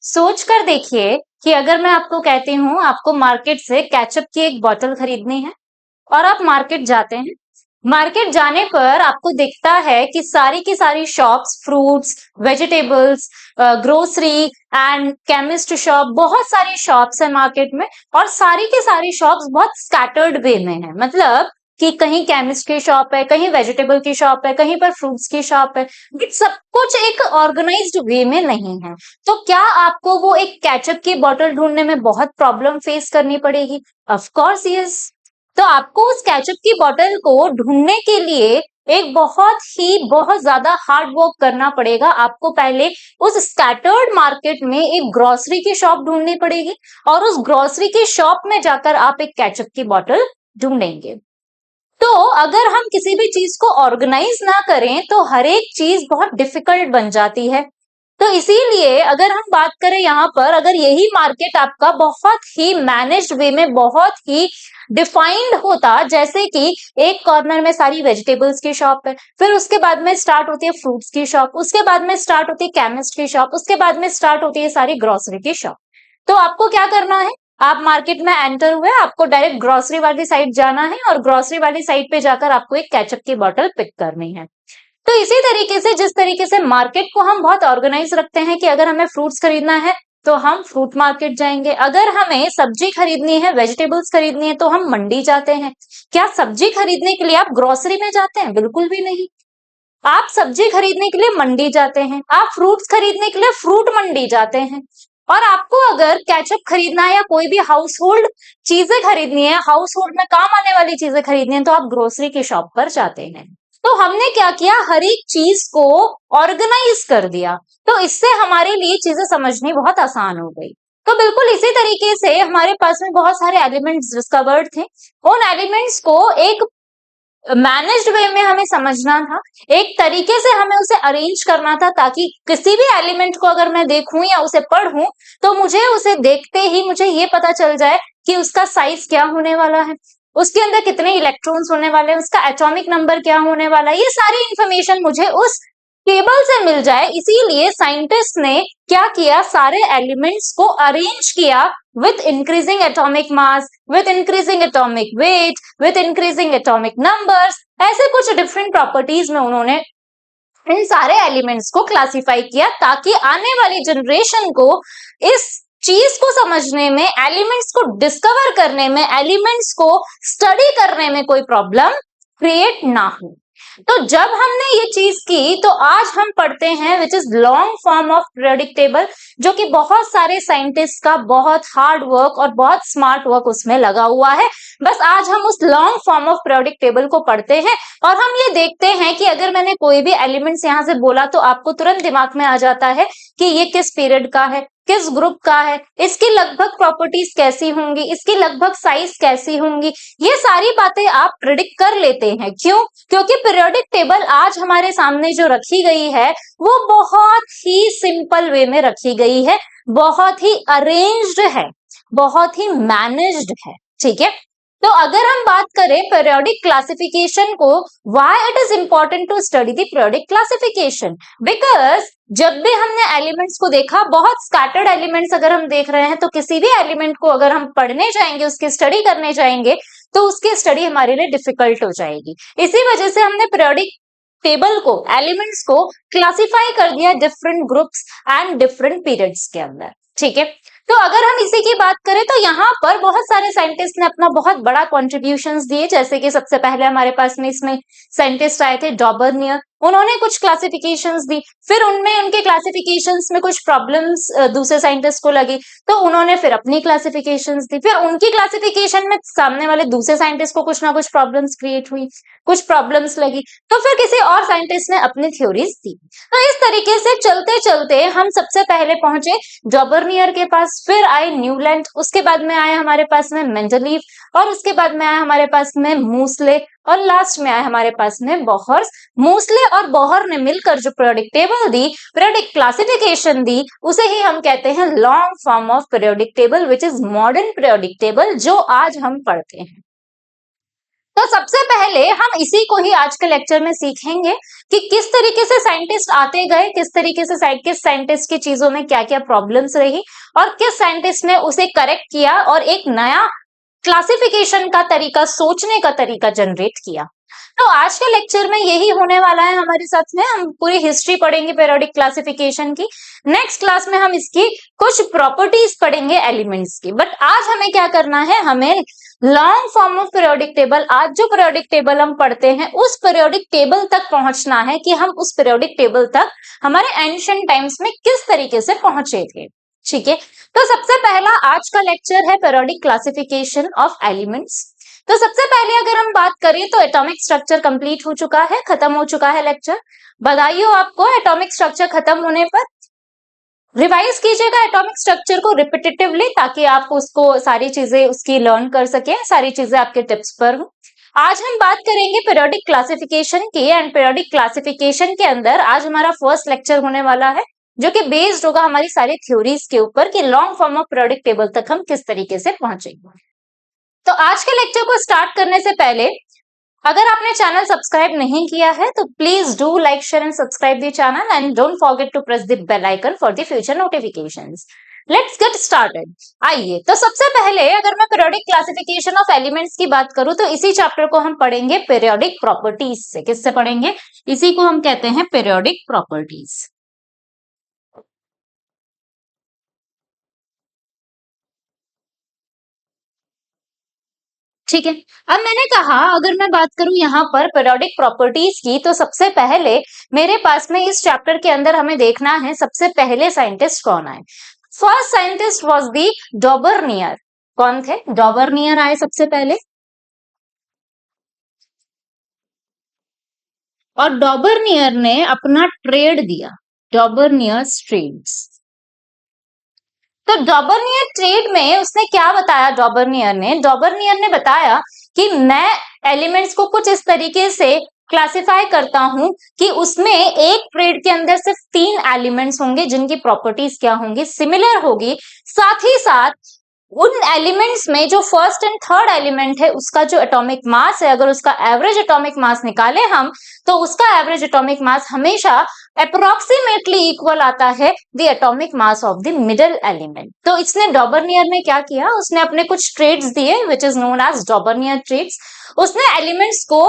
सोच कर देखिए कि अगर मैं आपको कहती हूँ आपको मार्केट से केचअप की एक बोतल खरीदनी है और आप मार्केट जाते हैं। मार्केट जाने पर आपको दिखता है कि सारी की सारी shops, fruits, vegetables, grocery and chemist shop, बहुत सारी शॉप्स है मार्केट में। और सारी की सारी शॉप्स बहुत स्कैटर्ड वे में है, मतलब कि कहीं केमिस्ट की शॉप है, कहीं वेजिटेबल की शॉप है, कहीं पर फ्रूट्स की शॉप है, बट सब कुछ एक ऑर्गेनाइज्ड वे में नहीं है। तो क्या आपको वो एक केचअप की बोतल ढूंढने में बहुत प्रॉब्लम फेस करनी पड़ेगी? Of course yes. तो आपको उस केचअप की बोतल को ढूंढने के लिए एक बहुत ज्यादा हार्ड वर्क करना पड़ेगा। आपको पहले उस स्कैटर्ड मार्केट में एक ग्रोसरी की शॉप ढूंढनी पड़ेगी और उस ग्रोसरी की शॉप में जाकर आप एक केचअप की बोतल ढूंढेंगे। तो अगर हम किसी भी चीज को ऑर्गेनाइज ना करें तो हर एक चीज बहुत डिफिकल्ट बन जाती है। तो इसीलिए अगर हम बात करें यहाँ पर, अगर यही मार्केट आपका बहुत ही मैनेज्ड वे में, बहुत ही डिफाइंड होता, जैसे कि एक कॉर्नर में सारी वेजिटेबल्स की शॉप है, फिर उसके बाद में स्टार्ट होती है फ्रूट्स की शॉप, उसके बाद में स्टार्ट होती है केमिस्ट की शॉप, उसके बाद में स्टार्ट होती है सारी ग्रोसरी की शॉप। तो आपको क्या करना है? आप मार्केट में एंटर हुए, आपको डायरेक्ट ग्रोसरी वाली साइड जाना है और ग्रोसरी वाली साइड पे जाकर आपको एक केचअप की बोतल पिक करनी है। तो इसी तरीके से, जिस तरीके से मार्केट को हम बहुत ऑर्गेनाइज रखते हैं कि अगर हमें फ्रूट्स खरीदना है तो हम फ्रूट मार्केट जाएंगे, अगर हमें सब्जी खरीदनी है, वेजिटेबल्स खरीदनी है, तो हम मंडी जाते हैं। क्या सब्जी खरीदने के लिए आप ग्रोसरी में जाते हैं? बिल्कुल भी नहीं। आप सब्जी खरीदने के लिए मंडी जाते हैं, आप फ्रूट्स खरीदने के लिए फ्रूट मंडी जाते हैं। और आपको अगर केचअप खरीदना है या कोई भी हाउस होल्ड चीजें खरीदनी है, हाउस होल्ड में काम आने वाली चीजें खरीदनी है, तो आप ग्रोसरी की शॉप पर जाते हैं। तो हमने क्या किया? हर एक चीज को ऑर्गेनाइज कर दिया। तो इससे हमारे लिए चीजें समझनी बहुत आसान हो गई। तो बिल्कुल इसी तरीके से हमारे पास में बहुत सारे एलिमेंट्स डिस्कवर्ड थे। उन एलिमेंट्स को एक मैनेज्ड वे में हमें समझना था, एक तरीके से हमें उसे अरेंज करना था, ताकि किसी भी एलिमेंट को अगर मैं देखूं या उसे पढ़ूं तो मुझे उसे देखते ही मुझे ये पता चल जाए कि उसका साइज क्या होने वाला है, उसके अंदर कितने इलेक्ट्रॉन्स होने वाले हैं, उसका एटॉमिक नंबर क्या होने वाला है, ये सारी इंफॉर्मेशन मुझे उस टेबल से मिल जाए। इसीलिए साइंटिस्ट ने क्या किया? सारे एलिमेंट्स को अरेंज किया with increasing atomic mass, with increasing atomic weight, with increasing atomic numbers, ऐसे कुछ डिफरेंट प्रॉपर्टीज में उन्होंने इन सारे एलिमेंट्स को क्लासिफाई किया, ताकि आने वाली जनरेशन को इस चीज को समझने में, एलिमेंट्स को डिस्कवर करने में, एलिमेंट्स को स्टडी करने में कोई प्रॉब्लम क्रिएट ना हो। तो जब हमने ये चीज की तो आज हम पढ़ते हैं which is long form of periodic table, जो कि बहुत सारे साइंटिस्ट का बहुत हार्ड वर्क और बहुत स्मार्ट वर्क उसमें लगा हुआ है। बस आज हम उस long form of periodic table को पढ़ते हैं और हम ये देखते हैं कि अगर मैंने कोई भी एलिमेंट्स यहां से बोला तो आपको तुरंत दिमाग में आ जाता है कि ये किस पीरियड का है, किस ग्रुप का है, इसकी लगभग प्रॉपर्टीज कैसी होंगी, इसकी लगभग साइज कैसी होंगी, ये सारी बातें आप प्रिडिक्ट कर लेते हैं। क्यों? क्योंकि पीरियोडिक टेबल आज हमारे सामने जो रखी गई है वो बहुत ही सिंपल वे में रखी गई है, बहुत ही अरेंज्ड है, बहुत ही मैनेज्ड है। ठीक है। तो अगर हम बात करें पीरियोडिक क्लासिफिकेशन को, why it is important to study the periodic classification? Because जब भी हमने एलिमेंट्स को देखा, बहुत स्कैटर्ड एलिमेंट्स अगर हम देख रहे हैं, तो किसी भी एलिमेंट को अगर हम पढ़ने जाएंगे, उसकी स्टडी करने जाएंगे, तो उसकी स्टडी हमारे लिए डिफिकल्ट हो जाएगी। इसी वजह से हमने पीरियोडिक टेबल को, एलिमेंट्स को क्लासिफाई कर दिया different groups and different periods के अंदर। ठीक है। तो अगर हम इसी की बात करें तो यहाँ पर बहुत सारे साइंटिस्ट ने अपना बहुत बड़ा कॉन्ट्रीब्यूशंस दिए। जैसे कि सबसे पहले हमारे पास में इसमें साइंटिस्ट आए थे डॉबर्नियर, उन्होंने कुछ क्लासिफिकेशंस दी, फिर उनमें उनके क्लासिफिकेशंस में कुछ प्रॉब्लम्स दूसरे साइंटिस्ट को लगी, तो उन्होंने फिर अपनी क्लासिफिकेशंस दी, फिर उनकी क्लासिफिकेशन में सामने वाले दूसरे साइंटिस्ट को कुछ ना कुछ प्रॉब्लम्स क्रिएट हुई, कुछ प्रॉब्लम्स लगी, तो फिर किसी और साइंटिस्ट ने अपनी थ्योरीज दी। तो इस तरीके से चलते चलते हम सबसे पहले पहुंचे डॉबर्नियर के पास, फिर आए न्यूलैंड, उसके बाद में आए हमारे पास में मेंडलीव, और उसके बाद में आया हमारे पास में मूसले, और लास्ट में आया हमारे पास में बोहर्स। मूसले और बोहर ने मिलकर जो पीरियोडिक टेबल दी, पीरियोडिक क्लासिफिकेशन दी, उसे ही हम कहते हैं long form of periodic table, which is modern periodic table, जो आज हम पढ़ते हैं। तो सबसे पहले हम इसी को ही आज के लेक्चर में सीखेंगे कि किस तरीके से साइंटिस्ट आते गए, किस तरीके से किस साइंटिस्ट की चीजों में क्या क्या प्रॉब्लम्स रही और किस साइंटिस्ट ने उसे करेक्ट किया और एक नया क्लासिफिकेशन का तरीका, सोचने का तरीका जनरेट किया। तो आज के लेक्चर में यही होने वाला है हमारे साथ में। हम पूरी हिस्ट्री पढ़ेंगे पीरियोडिक क्लासिफिकेशन की। नेक्स्ट क्लास में हम इसकी कुछ प्रॉपर्टीज पढ़ेंगे एलिमेंट्स की। बट आज हमें क्या करना है, हमें long form of periodic table, आज जो पीरियोडिक टेबल हम पढ़ते हैं उस पीरियोडिक टेबल तक पहुंचना है कि हम उस पीरियोडिक टेबल तक हमारे एंशिएंट टाइम्स में किस तरीके से पहुंचे थे। ठीक है, तो सबसे पहला आज का लेक्चर है पीरियोडिक क्लासिफिकेशन ऑफ एलिमेंट्स। तो सबसे पहले अगर हम बात करें तो एटॉमिक स्ट्रक्चर कंप्लीट हो चुका है, खत्म हो चुका है लेक्चर। बधाई हो आपको एटॉमिक स्ट्रक्चर खत्म होने पर। रिवाइज कीजिएगा एटॉमिक स्ट्रक्चर को रिपीटेटिवली ताकि आप उसको सारी चीजें उसकी लर्न कर सके, सारी चीजें आपके टिप्स पर हो। आज हम बात करेंगे पीरियोडिक क्लासिफिकेशन की एंड पीरियोडिक क्लासिफिकेशन के अंदर आज हमारा फर्स्ट लेक्चर होने वाला है जो कि बेस्ड होगा हमारी सारी थ्योरीज के ऊपर कि long form of periodic table तक हम किस तरीके से पहुंचेंगे। तो आज के लेक्चर को स्टार्ट करने से पहले अगर आपने चैनल सब्सक्राइब नहीं किया है तो please do like share and subscribe the channel and don't forget to press the bell icon for the future notifications. Let's get started. आइए, तो सबसे पहले अगर मैं पीरियोडिक क्लासिफिकेशन ऑफ एलिमेंट्स की बात करूं तो इसी चैप्टर को हम पढ़ेंगे पीरियोडिक प्रॉपर्टीज से। किससे पढ़ेंगे? इसी को हम कहते हैं पीरियोडिक प्रॉपर्टीज। ठीक है, अब मैंने कहा अगर मैं बात करूं यहाँ पर पीरियोडिक प्रॉपर्टीज की तो सबसे पहले मेरे पास में इस चैप्टर के अंदर हमें देखना है सबसे पहले साइंटिस्ट कौन आए। First scientist was the Dobereiner. कौन थे? डॉबरनियर आए सबसे पहले। और डॉबरनियर ने अपना ट्रेड दिया, डॉबरनियर्स ट्रेड्स। तो डॉबरनियर ट्रेड में उसने क्या बताया? डॉबरनियर ने बताया कि मैं एलिमेंट्स को कुछ इस तरीके से क्लासिफाई करता हूं कि उसमें एक ट्रेड के अंदर सिर्फ 3 एलिमेंट्स होंगे जिनकी प्रॉपर्टीज क्या होंगी? सिमिलर होगी। साथ ही साथ उन एलिमेंट्स में जो फर्स्ट एंड थर्ड एलिमेंट है उसका जो एटॉमिक मास है, अगर उसका एवरेज एटॉमिक मास निकाले हम तो उसका एवरेज एटॉमिक मास हमेशा अप्रोक्सीमेटली इक्वल आता है the atomic mass of the middle element. तो इसने डॉबरनियर ने क्या किया? उसने अपने कुछ ट्रेड्स दिए which is known as Dobereiner triads. उसने एलिमेंट्स को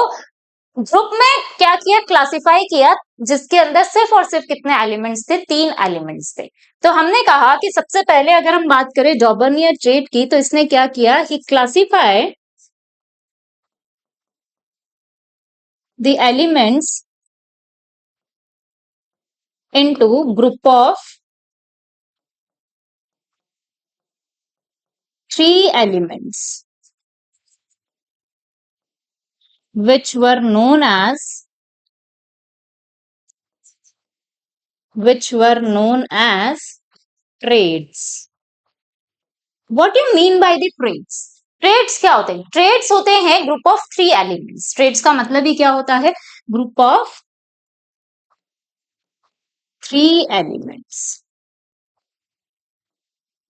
ग्रुप में क्या किया? क्लासिफाई किया, जिसके अंदर सिर्फ और सिर्फ कितने एलिमेंट्स थे? 3 एलिमेंट्स थे। तो हमने कहा कि सबसे पहले अगर हम बात करें डॉबरनियर ट्रेड की तो इसने क्या किया? He classify the elements into group of 3 elements which were known as trades. What do you mean by the trades? Trades क्या होते हैं? ट्रेड्स होते हैं ग्रुप ऑफ 3 एलिमेंट्स। ट्रेड्स का मतलब ही क्या होता है? Group of 3 elements.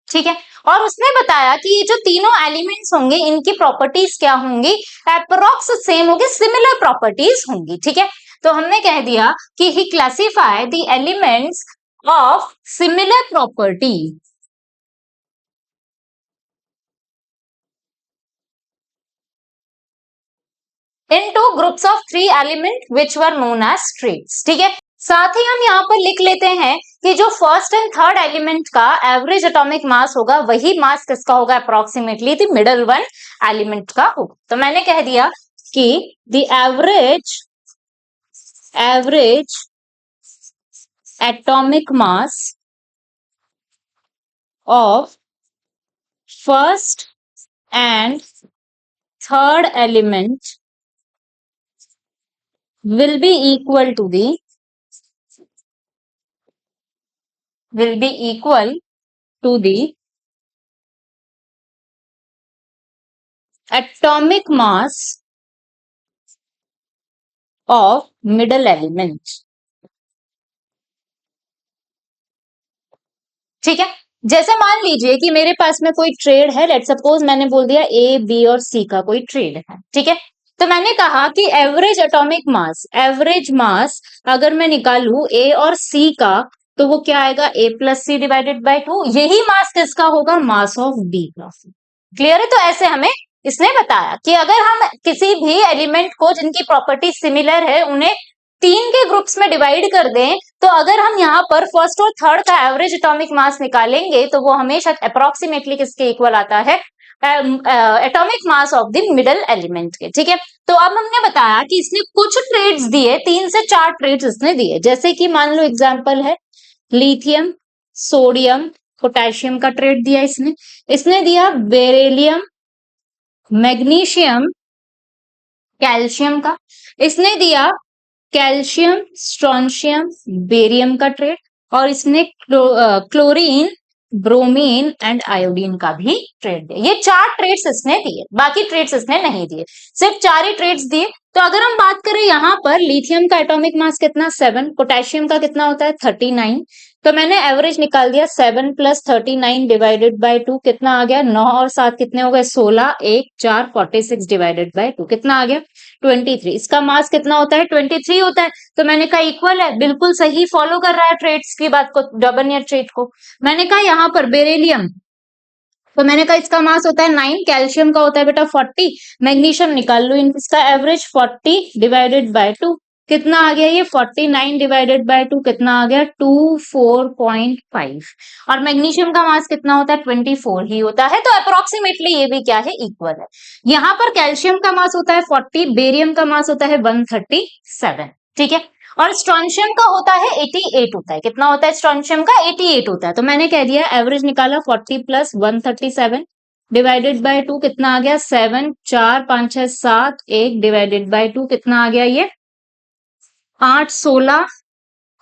ठीक है, और उसने बताया कि ये जो तीनों एलिमेंट्स होंगे इनकी प्रॉपर्टीज क्या होंगी? अप्रोक्स सेम होगी, सिमिलर प्रॉपर्टीज होंगी। ठीक है, तो हमने कह दिया कि he classify the elements of similar property into groups of 3 element which were known as triads. ठीक है, साथ ही हम यहाँ पर लिख लेते हैं कि जो फर्स्ट एंड थर्ड एलिमेंट का एवरेज एटॉमिक मास होगा वही मास किसका होगा? Approximately the middle one element का होगा। तो मैंने कह दिया कि the average atomic mass of first and third element will be equal to the atomic mass of middle element। ठीक है, जैसे मान लीजिए कि मेरे पास में कोई ट्रेड है, लेट सपोज मैंने बोल दिया ए बी और सी का कोई ट्रेड है। ठीक है, तो मैंने कहा कि एवरेज मास अगर मैं निकालू ए और सी का, तो वो क्या आएगा, ए प्लस सी डिवाइडेड बाय 2। यही मास किसका होगा, मास ऑफ बी का। क्लियर है? तो ऐसे हमें इसने बताया कि अगर हम किसी भी एलिमेंट को जिनकी प्रॉपर्टी सिमिलर है उन्हें 3 के ग्रुप्स में डिवाइड कर दें, तो अगर हम यहाँ पर फर्स्ट और थर्ड का एवरेज एटॉमिक मास निकालेंगे तो वो हमेशा अप्रोक्सीमेटली किसके इक्वल आता है, atomic mass of the middle element के। ठीक है, तो अब हमने बताया कि इसने कुछ ट्रेड्स दिए, 3 से 4 ट्रेड्स इसने दिए, जैसे कि मान लो एग्जांपल है लिथियम, सोडियम, पोटेशियम का ट्रेड दिया इसने दिया बेरिलियम, मैग्नीशियम, कैल्शियम का, इसने दिया कैल्शियम, स्ट्रोंशियम, बेरियम का ट्रेड, और इसने क्लोरीन, ब्रोमीन एंड आयोडीन का भी ट्रेड दिया। ये 4 ट्रेड्स इसने दिए, बाकी ट्रेड्स इसने नहीं दिए, सिर्फ 4 ही ट्रेड्स दिए। तो अगर हम बात करें यहाँ पर लिथियम का एटॉमिक मास कितना, 7, पोटेशियम का कितना होता है 39, तो मैंने एवरेज निकाल दिया 7 प्लस 39 डिवाइडेड बाय 2 कितना आ गया, 9 और 7 कितने हो गए 16, 1 4 46 डिवाइडेड बाय 2 कितना आ गया 23। इसका मास कितना होता है 23 होता है, तो मैंने कहा इक्वल है, बिल्कुल सही फॉलो कर रहा है ट्रेड्स की बात को, डबल नियर ट्रेड को। मैंने कहा यहाँ पर बेरिलियम, तो मैंने कहा इसका मास होता है 9, कैल्शियम का होता है बेटा 40, मैग्नीशियम निकाल लो इसका एवरेज 40 डिवाइडेड बाय 2 कितना आ गया, ये 49 डिवाइडेड बाय 2 कितना आ गया 24.5, और मैग्नीशियम का मास कितना होता है 24 ही होता है, तो अप्रोक्सीमेटली ये भी क्या है, इक्वल है। यहाँ पर कैल्शियम का मास होता है 40, बेरियम का मास होता है 137, ठीक है, और स्ट्रोंशियम का होता है 88 होता है, कितना होता है स्ट्रोंशियम का 88 होता है, तो मैंने कह दिया एवरेज निकाला 40 प्लस 137 डिवाइडेड बाय 2 कितना आ गया 7, 4 5 6 7, 1 डिवाइडेड बाय 2 कितना आ गया ये 8, 16,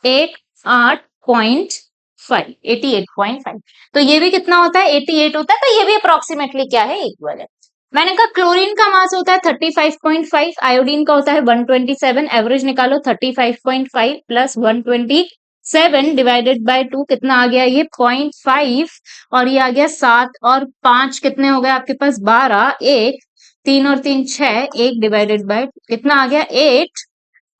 1 8.5, 88.5, तो ये भी कितना होता है 88 होता है, तो ये भी अप्रोक्सीमेटली क्या है, इक्वल है। मैंने कहा क्लोरीन का मास होता है 35.5, आयोडीन का होता है 127, एवरेज निकालो 35.5 प्लस 127 डिवाइडेड बाय 2 कितना आ गया ये 0.5, और ये आ गया 7 और 5 कितने हो गए आपके पास 12, 1 3 और 3 6, 1 डिवाइडेड बाय कितना आ गया 8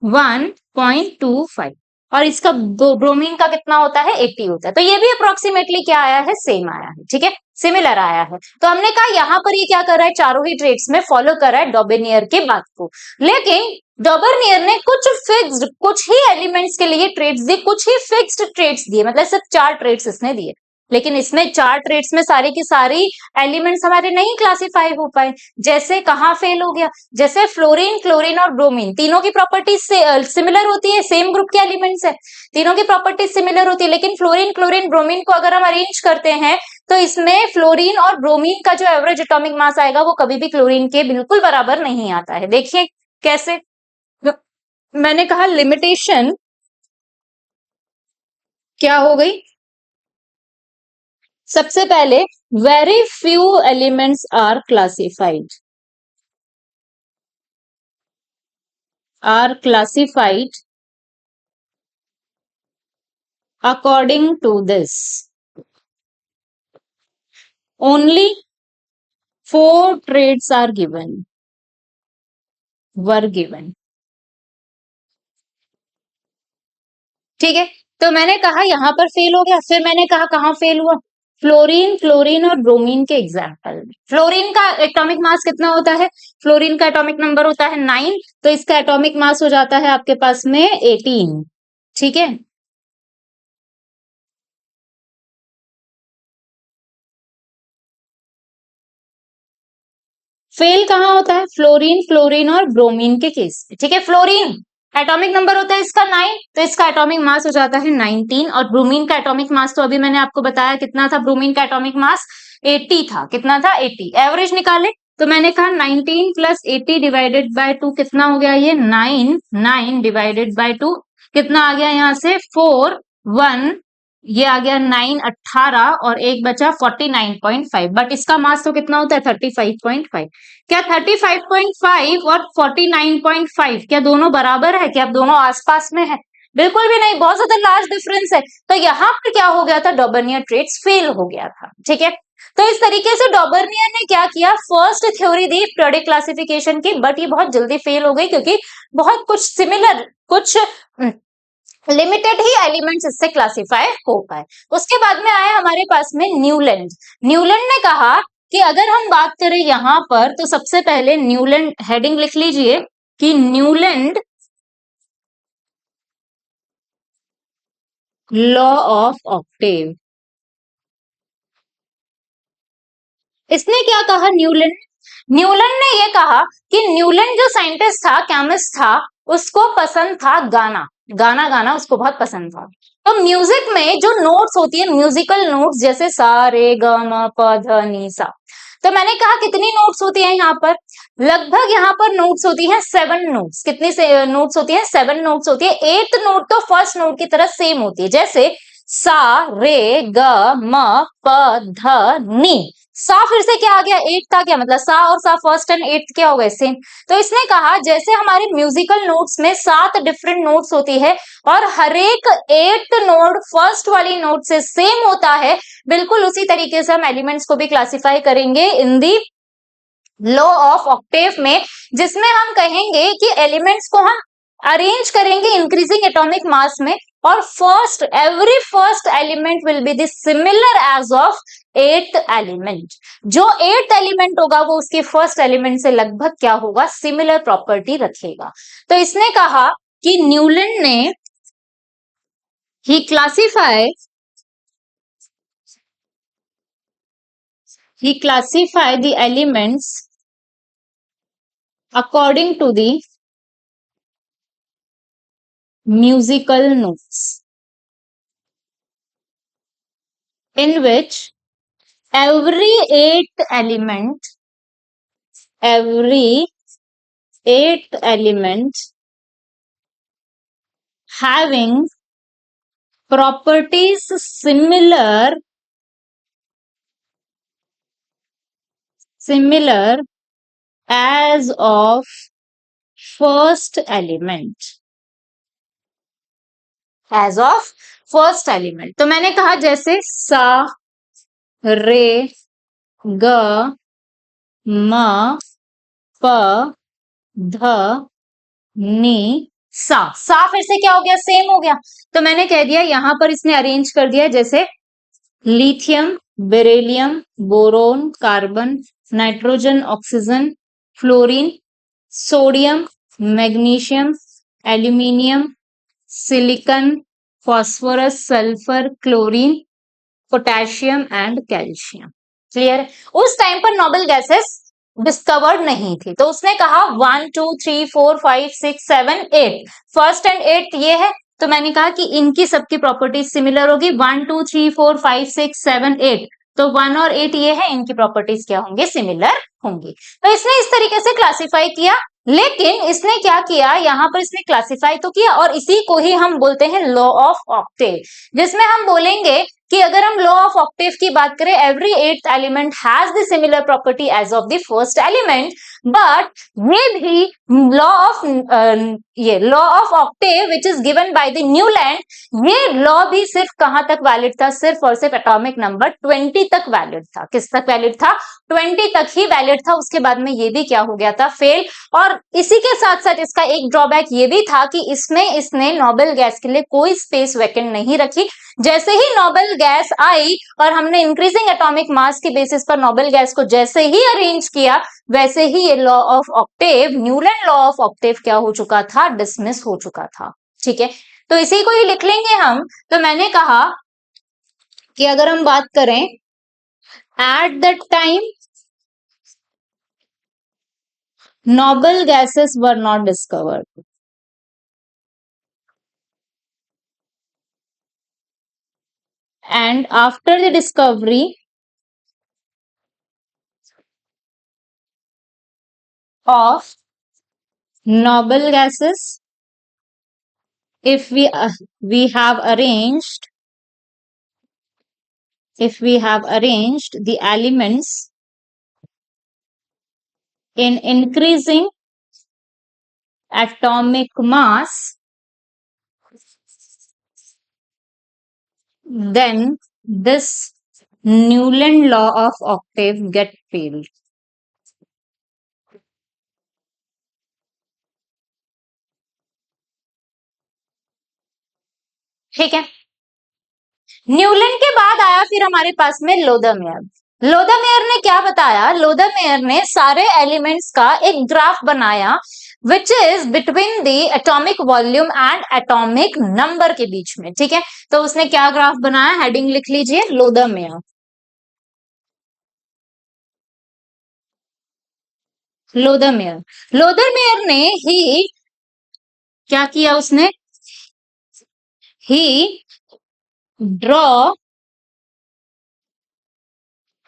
1.25, और इसका ब्रोमीन का कितना होता है 80 होता है, तो ये भी अप्रोक्सीमेटली क्या आया है, सेम आया है, ठीक है, सिमिलर आया है। तो हमने कहा यहाँ पर ये क्या कर रहा है, चारों ही ट्रेड्स में फॉलो कर रहा है डॉबेनियर के बात को, लेकिन डॉबेनियर ने कुछ फिक्स्ड, कुछ ही एलिमेंट्स के लिए ट्रेड्स दिए, कुछ ही फिक्स्ड ट्रेड्स दिए, मतलब सिर्फ 4 ट्रेड्स इसने दिए, लेकिन इसमें 4 ट्रेड्स में सारी की सारी एलिमेंट्स हमारे नहीं क्लासिफाई हो पाए। जैसे कहाँ फेल हो गया, जैसे फ्लोरीन, क्लोरीन और ब्रोमीन, तीनों की प्रॉपर्टीज सिमिलर होती है, सेम ग्रुप के एलिमेंट्स है, तीनों की प्रॉपर्टीज सिमिलर होती है, लेकिन फ्लोरीन, क्लोरीन, ब्रोमीन को अगर हम अरेंज करते हैं तो इसमें फ्लोरीन और ब्रोमीन का जो एवरेज एटॉमिक मास आएगा वो कभी भी क्लोरीन के बिल्कुल बराबर नहीं आता है। देखिए कैसे, मैंने कहा लिमिटेशन क्या हो गई, सबसे पहले very few elements are classified according to this, only 4 traits are were given, ठीक है। तो मैंने कहा यहां पर फेल हो गया, फिर मैंने कहा कहां फेल हुआ, फ्लोरीन, क्लोरीन और ब्रोमीन के एग्जाम्पल में। फ्लोरीन का एटॉमिक मास कितना होता है, फ्लोरीन का एटॉमिक नंबर होता है 9, तो इसका एटॉमिक मास हो जाता है आपके पास में 18, ठीक है। फेल कहाँ होता है, फ्लोरीन, क्लोरीन और ब्रोमीन के केस में, ठीक है। फ्लोरीन एटॉमिक नंबर होता है इसका 9, तो इसका एटॉमिक मास हो जाता है 19, और ब्रोमीन का एटॉमिक मास तो अभी मैंने आपको बताया कितना था, ब्रोमीन का एटॉमिक मास 80 था, कितना था 80, एवरेज निकाले तो मैंने कहा 19 प्लस 80 डिवाइडेड बाय 2 कितना हो गया ये 9, 9 डिवाइडेड बाय 2 कितना आ गया यहाँ से 4, 1, ये आ गया 9, 18 और एक बचा 49.5, बट इसका मास तो कितना होता है 35.5। क्या 35.5 और 49.5 क्या दोनों बराबर है, क्या अब दोनों आसपास में है, बिल्कुल भी नहीं, बहुत ज्यादा लार्ज डिफरेंस है। तो यहाँ पर क्या हो गया था, डॉबेनियर ट्रेड्स फेल हो गया था, ठीक है। तो इस तरीके से डॉबर्नियर ने क्या किया, फर्स्ट थ्योरी दी पीरियोडिक क्लासिफिकेशन की, बट ये बहुत जल्दी फेल हो गई क्योंकि बहुत कुछ सिमिलर, कुछ लिमिटेड ही एलिमेंट्स इससे क्लासिफाई हो पाए। उसके बाद में आया हमारे पास में न्यूलैंड। न्यूलैंड ने कहा कि अगर हम बात करें यहां पर, तो सबसे पहले न्यूलैंड हेडिंग लिख लीजिए कि न्यूलैंड लॉ ऑफ ऑक्टेव। इसने क्या कहा, न्यूलैंड न्यूलैंड ने ये कहा कि न्यूलैंड जो साइंटिस्ट था, केमिस्ट था, उसको पसंद था गाना, गाना गाना उसको बहुत पसंद था। तो म्यूजिक में जो नोट्स होती है, म्यूजिकल नोट्स, जैसे सा रे ग म प ध नि सा, तो मैंने कहा कितनी नोट्स होती है यहाँ पर, लगभग यहाँ पर नोट्स होती है 7 नोट्स। कितनी से नोट्स होती है, 7 नोट्स होती है। 8th नोट तो फर्स्ट नोट की तरह सेम होती है, जैसे सा रे ग म प ध नि। सा फिर से क्या आ गया, 8 का क्या मतलब, सा और सा फर्स्ट एंड 8th क्या हो गए, सेम। तो इसने कहा जैसे हमारे म्यूजिकल नोट्स में 7 डिफरेंट नोट्स होती है और हर एक 8th नोट फर्स्ट वाली नोट से सेम होता है, बिल्कुल उसी तरीके से हम एलिमेंट्स को भी क्लासिफाई करेंगे इन दी लॉ ऑफ ऑक्टेव में, जिसमें हम कहेंगे कि एलिमेंट्स को हम अरेंज करेंगे इंक्रीजिंग एटॉमिक मास में, और first every first element will be the similar as of 8th element. जो 8th एलिमेंट होगा वो उसके फर्स्ट एलिमेंट से लगभग क्या होगा, सिमिलर प्रॉपर्टी रखेगा। तो इसने कहा कि न्यूलैंड ने ही classify the elements according to the musical notes, in which every eighth element having properties similar as of first element, as of first element। तो मैंने कहा जैसे सा रे ग म प ध नि सा। सा फिर से क्या हो गया, सेम हो गया। तो मैंने कह दिया यहां पर इसने अरेंज कर दिया, जैसे lithium, beryllium, boron, carbon, nitrogen, oxygen, fluorine, sodium, magnesium, aluminium, silicon, phosphorus, sulphur, chlorine, potassium and calcium. Clear है। उस टाइम पर नोबल गैसेस डिस्कवर्ड नहीं थी, तो उसने कहा 1 2 3 4 5 6 7 8, फर्स्ट एंड 8th ये है, तो मैंने कहा कि इनकी सबकी प्रॉपर्टीज सिमिलर होगी। 1 2 3 4 5 6 7 8, तो 1 और 8 ये है, इनकी प्रॉपर्टीज क्या होंगे, सिमिलर होंगी। तो इसने इस तरीके से क्लासिफाई किया, लेकिन इसने क्या किया, यहाँ पर इसने क्लासिफाई तो किया, और इसी को ही हम बोलते हैं लॉ ऑफ ऑक्टेव, जिसमें हम बोलेंगे कि अगर हम लॉ ऑफ ऑक्टेव की बात करें, every 8th element has the similar property as of the first element, but ये भी law of law of octave which is given by the Newland, ये लॉ भी सिर्फ कहां तक वैलिड था, सिर्फ और सिर्फ एटॉमिक नंबर 20 तक वैलिड था। किस तक वैलिड था, 20 तक ही वैलिड था। उसके बाद में ये भी क्या हो गया था, फेल। और इसी के साथ साथ इसका एक ड्रॉबैक ये भी था कि इसमें इसने नोबेल गैस के लिए कोई स्पेस वैकेंट नहीं रखी। जैसे ही नोबेल गैस आई और हमने इंक्रीजिंग एटॉमिक मास के बेसिस पर नोबेल गैस को जैसे ही अरेंज किया, वैसे ही ये law of octave, Newland law of octave क्या हो चुका था, डिसमिस हो चुका था। ठीक है, तो इसी को ही लिख लेंगे हम। तो मैंने कहा कि अगर हम बात करें at that time noble gases were not discovered, and after the discovery of noble gases, if we have arranged the elements in increasing atomic mass, then this Newland law of octave get failed. ठीक है, Newland के बाद आया फिर हमारे पास में लोदरमेयर। लोदरमेयर ने क्या बताया? लोदरमेयर ने सारे एलिमेंट्स का एक ग्राफ बनाया which is between the atomic volume and atomic number के बीच में। ठीक है, तो उसने क्या ग्राफ बनाया? हेडिंग लिख लीजिए, लोदरमेयर। लोदरमेयर, लोदरमेयर ने ही क्या किया? उसने ही draw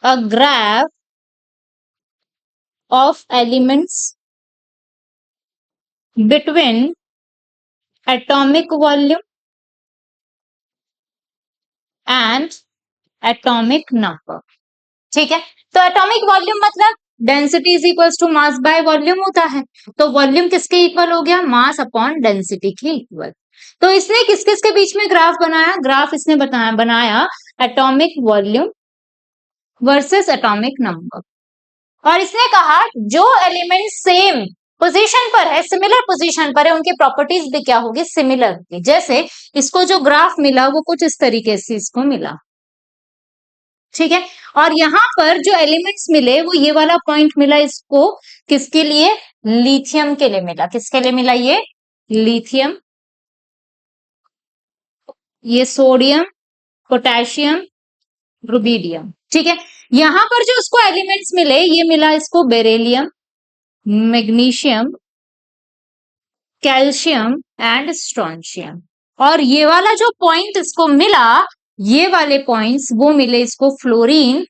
a graph of elements between atomic volume and atomic number। ठीक है, तो एटॉमिक वॉल्यूम मतलब density is equals to mass by volume होता है। तो वॉल्यूम किसके इक्वल हो गया? मास अपॉन डेंसिटी के इक्वल। तो इसने किस किस के बीच में ग्राफ बनाया? ग्राफ इसने बनाया atomic volume versus atomic number. और इसने कहा जो एलिमेंट सेम पोजीशन पर है, सिमिलर पोजीशन पर है, उनकी प्रॉपर्टीज भी क्या होगी? सिमिलर होगी। जैसे इसको जो ग्राफ मिला वो कुछ इस तरीके से इसको मिला। ठीक है, और यहां पर जो एलिमेंट्स मिले वो ये वाला पॉइंट मिला इसको, किसके लिए? लिथियम के लिए मिला। किसके लिए मिला? ये लिथियम, ये सोडियम, पोटेशियम, रुबिडियम। ठीक है, यहां पर जो उसको एलिमेंट्स मिले ये मिला इसको beryllium, magnesium, calcium and strontium. और ये वाला जो पॉइंट इसको मिला, ये वाले पॉइंट्स वो मिले इसको fluorine,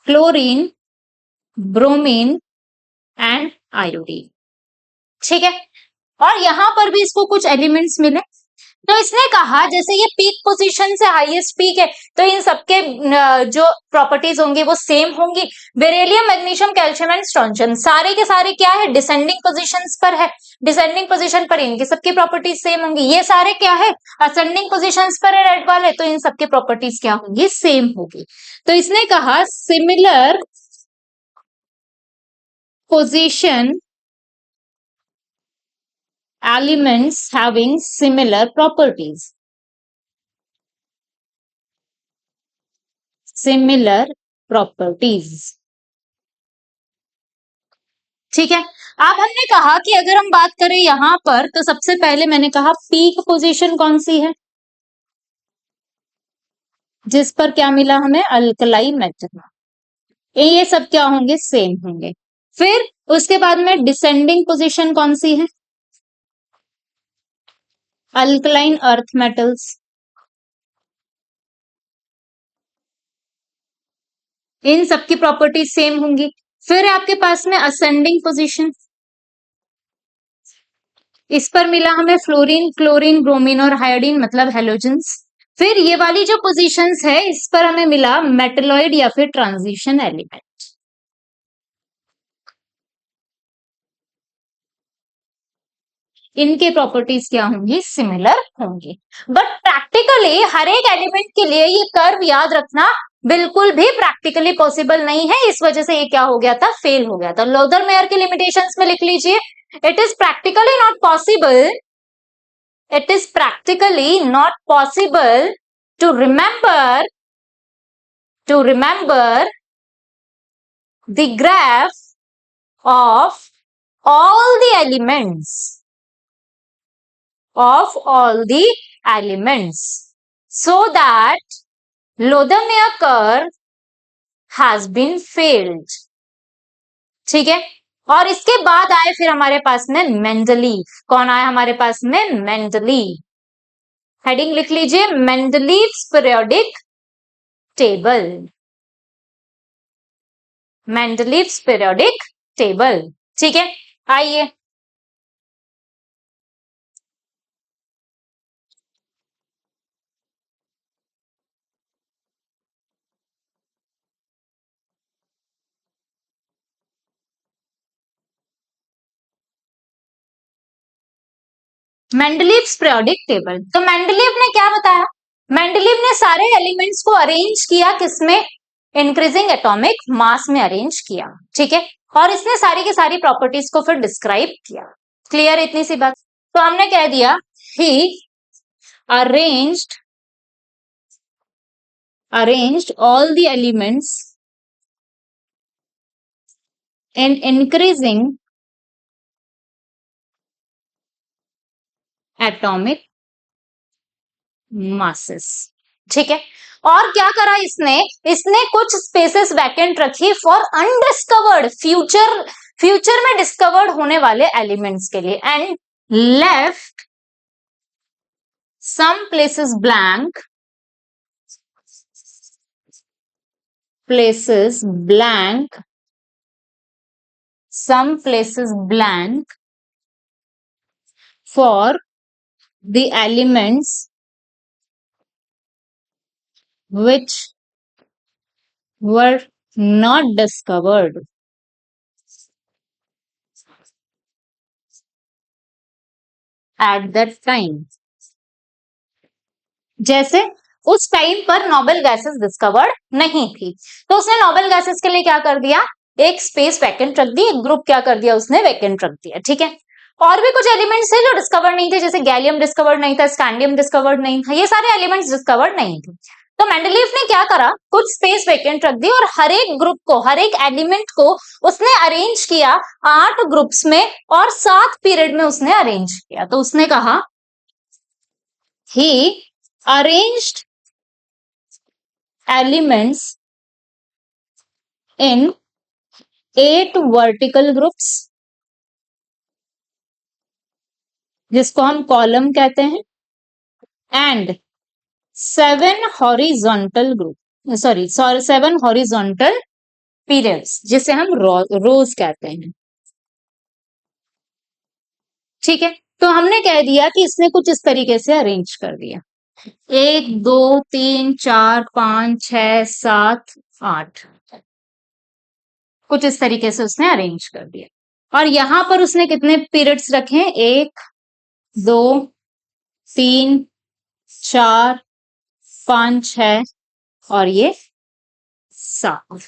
chlorine, bromine and iodine. ठीक है, और यहां पर भी इसको कुछ एलिमेंट्स मिले। तो इसने कहा जैसे ये पीक पोजीशन से हाईएस्ट पीक है, तो इन सबके जो प्रॉपर्टीज होंगी वो सेम होंगी। Beryllium, magnesium, calcium and strontium सारे के सारे क्या है? डिसेंडिंग पोजीशंस पर है। डिसेंडिंग पोजीशन पर इनकी सबकी प्रॉपर्टीज सेम होंगी। ये सारे क्या है? असेंडिंग पोजीशंस पर है रेड वाले, तो इन सबकी प्रॉपर्टीज क्या होंगी? सेम होगी। तो इसने कहा similar position elements having similar properties, similar properties। ठीक है, अब हमने कहा कि अगर हम बात करें यहां पर, तो सबसे पहले मैंने कहा पीक पोजीशन कौन सी है? जिस पर क्या मिला हमें? Alkali metal. ये सब क्या होंगे? सेम होंगे। फिर उसके बाद में डिसेंडिंग पोजीशन कौन सी है? Alkaline earth metals. इन सबकी प्रॉपर्टी सेम होंगी। फिर आपके पास में असेंडिंग पोजीशन, इस पर मिला हमें फ्लोरीन, क्लोरीन, ब्रोमीन और हाइड्रोजन मतलब हेलोजेंस। फिर ये वाली जो पोजीशंस है इस पर हमें मिला मेटलॉइड या फिर ट्रांजिशन एलिमेंट। इनके प्रॉपर्टीज क्या होंगी? सिमिलर होंगी। बट प्रैक्टिकली हर एक एलिमेंट के लिए ये कर्व याद रखना बिल्कुल भी प्रैक्टिकली पॉसिबल नहीं है। इस वजह से ये क्या हो गया था? फेल हो गया था। लोदरमेयर के लिमिटेशंस में लिख लीजिए, it is practically not possible, it is practically not possible to remember the graph of all the elements so that Lodemeyer curve has been failed। ठीक है, और इसके बाद आए फिर हमारे पास में मेंडलीव। कौन आया हमारे पास में? मेंडलीव। हेडिंग लिख लीजिए, Mendeleev's periodic table. Mendeleev's periodic table. ठीक है, आइए मेंडलीव्स पीरियोडिक टेबल। तो मेंडलीव ने क्या बताया? मेंडलीव ने सारे एलिमेंट्स को अरेंज किया किसमें? इंक्रीजिंग एटॉमिक मास में अरेंज किया, ठीक है। और इसने सारी की सारी प्रॉपर्टीज को फिर डिस्क्राइब किया। क्लियर इतनी सी बात। तो हमने कह दिया ही arranged all the elements in increasing atomic masses, ठीक है। और क्या करा इसने, इसने कुछ स्पेसेस वैकेंट रखी फॉर अनडिस्कवर्ड फ्यूचर में डिस्कवर्ड होने वाले एलिमेंट्स के लिए, and left some places blank for the elements which were not discovered at that time। जैसे उस टाइम पर नोबल गैसेस डिस्कवर्ड नहीं थी, तो उसने नोबल गैसेस के लिए क्या कर दिया, एक स्पेस वैकेंट रख दी, एक ग्रुप क्या कर दिया उसने, वैकेंट रख दिया, ठीक है। और भी कुछ एलिमेंट्स थे जो डिस्कवर्ड नहीं थे, जैसे गैलियम डिस्कवर्ड नहीं था, स्कैंडियम डिस्कवर्ड नहीं था, ये सारे एलिमेंट्स डिस्कवर्ड नहीं थे। तो मेंडलीफ ने क्या करा, कुछ स्पेस वैकेंट रख दी और हर एक ग्रुप को, हर एक एलिमेंट को उसने अरेंज किया 8 ग्रुप्स में और 7 पीरियड में उसने अरेंज किया। तो उसने कहा ही arranged elements in 8 vertical groups, जिसको हम कॉलम कहते हैं, and 7 horizontal periods, जिसे हम रोज कहते हैं, ठीक है। तो हमने कह दिया कि इसने कुछ इस तरीके से अरेंज कर दिया, 1 2 3 4 5 6 7 8, कुछ इस तरीके से उसने अरेंज कर दिया। और यहां पर उसने कितने पीरियड्स रखे, 1 2 3 4 5 6 और ये 7,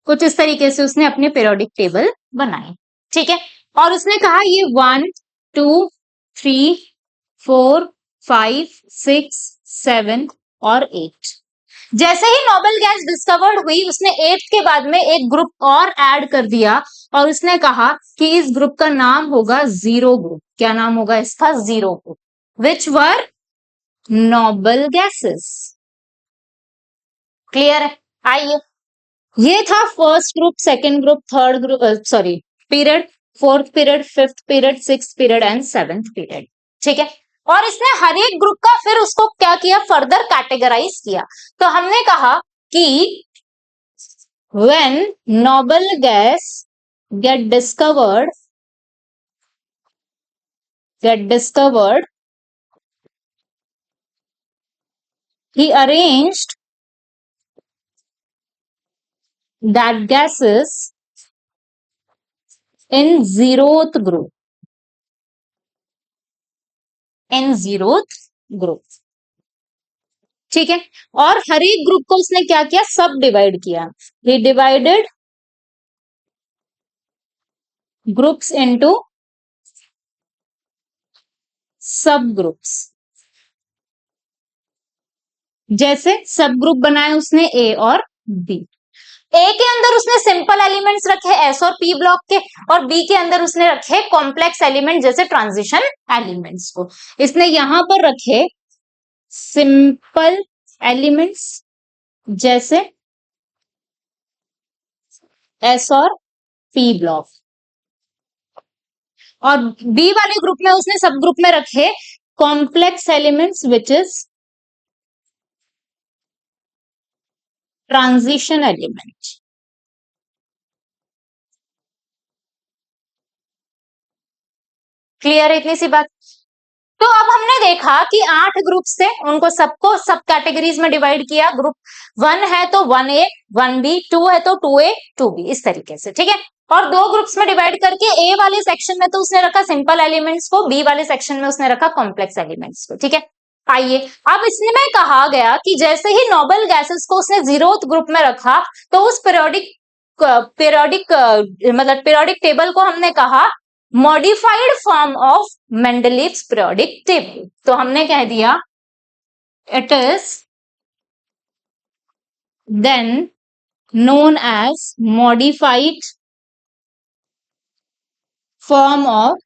कुछ इस तरीके से उसने अपने पीरियोडिक टेबल बनाई, ठीक है। और उसने कहा ये 1 2 3 4 5 6 7 और 8। जैसे ही नोबल गैस डिस्कवर्ड हुई, उसने 8 के बाद में एक ग्रुप और ऐड कर दिया और उसने कहा कि इस ग्रुप का नाम होगा जीरो ग्रुप। क्या नाम होगा इसका, जीरो ग्रुप, विच वर नोबल गैसेस। क्लियर है। आइए, ये था first group, second group, third group, period, fourth period, fifth period, sixth period and seventh period, ठीक है। और इसने हर एक ग्रुप का फिर उसको क्या किया, फर्दर कैटेगराइज किया। तो हमने कहा कि when noble gas get discovered, he arranged that gases in zeroth group, ठीक है। और हर एक ग्रुप को उसने क्या किया, सब डिवाइड किया। he divided groups into सब ग्रुप्स। जैसे सब ग्रुप बनाए उसने ए और बी। ए के अंदर उसने सिंपल एलिमेंट्स रखे एस और पी ब्लॉक के, और बी के अंदर उसने रखे कॉम्प्लेक्स एलिमेंट जैसे ट्रांजिशन एलिमेंट्स को। इसने यहां पर रखे सिंपल एलिमेंट्स जैसे एस और पी ब्लॉक, और बी वाले ग्रुप में उसने सब ग्रुप में रखे complex elements which is transition element. Clear है इतनी सी बात। तो अब हमने देखा कि 8 ग्रुप्स थे, उनको सबको सब कैटेगरीज में डिवाइड किया। ग्रुप 1 है तो 1A 1B, 2 है तो 2A 2B, इस तरीके से, ठीक है। और 2 ग्रुप्स में डिवाइड करके ए वाले सेक्शन में तो उसने रखा सिंपल एलिमेंट्स को, बी वाले सेक्शन में उसने रखा कॉम्प्लेक्स एलिमेंट्स को, ठीक है। आइए, अब इसमें कहा गया कि जैसे ही नोबल गैसेस को उसने 0th ग्रुप में रखा तो उस पीरियोडिक मतलब पीरियोडिक टेबल को हमने कहा modified form of Mendeleev's periodic table. तो हमने कह दिया it is then known as modified form of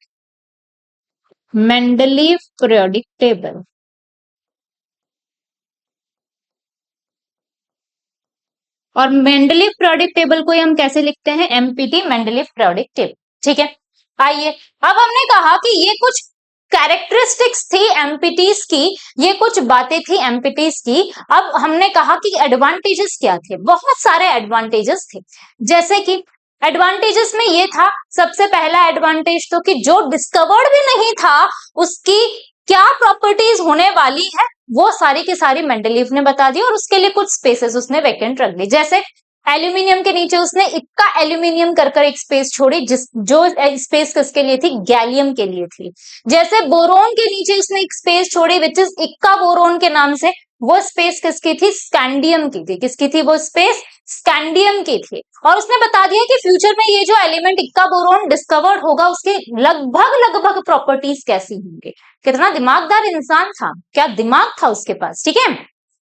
Mendeleev periodic table। और मेंडलीव पीरियोडिक टेबल को हम कैसे लिखते हैं? MPT Mendeleev periodic table. ठीक है, आइए अब हमने कहा कि ये कुछ कैरेक्टरिस्टिक्स थी एमपीटीज की, ये कुछ बातें थी एमपीटीज की। अब हमने कहा कि एडवांटेजेस क्या थे? बहुत सारे एडवांटेजेस थे। जैसे कि एडवांटेजेस में ये था, सबसे पहला एडवांटेज तो कि जो डिस्कवर्ड भी नहीं था उसकी क्या प्रॉपर्टीज होने वाली है वो सारी की सारी मेंडलीव ने बता दी, और उसके लिए कुछ स्पेसेस उसने वैकेंट रख दी। जैसे एल्यूमिनियम के नीचे उसने इक्का एल्यूमिनियम कर एक स्पेस छोड़ी, जो स्पेस किसके लिए थी? गैलियम के लिए थी। जैसे बोरोन के नीचे उसने एक स्पेस छोड़ी विच इज इक्का बोरोन के नाम से, वो स्पेस किसकी थी? स्कैंडियम की थी। किसकी थी वो स्पेस? स्कैंडियम की थी। और उसने बता दिया कि फ्यूचर में ये जो एलिमेंट इक्का बोरोन डिस्कवर्ड होगा उसके लगभग लगभग प्रॉपर्टीज कैसी होंगी। कितना दिमागदार इंसान था, क्या दिमाग था उसके पास। ठीक है,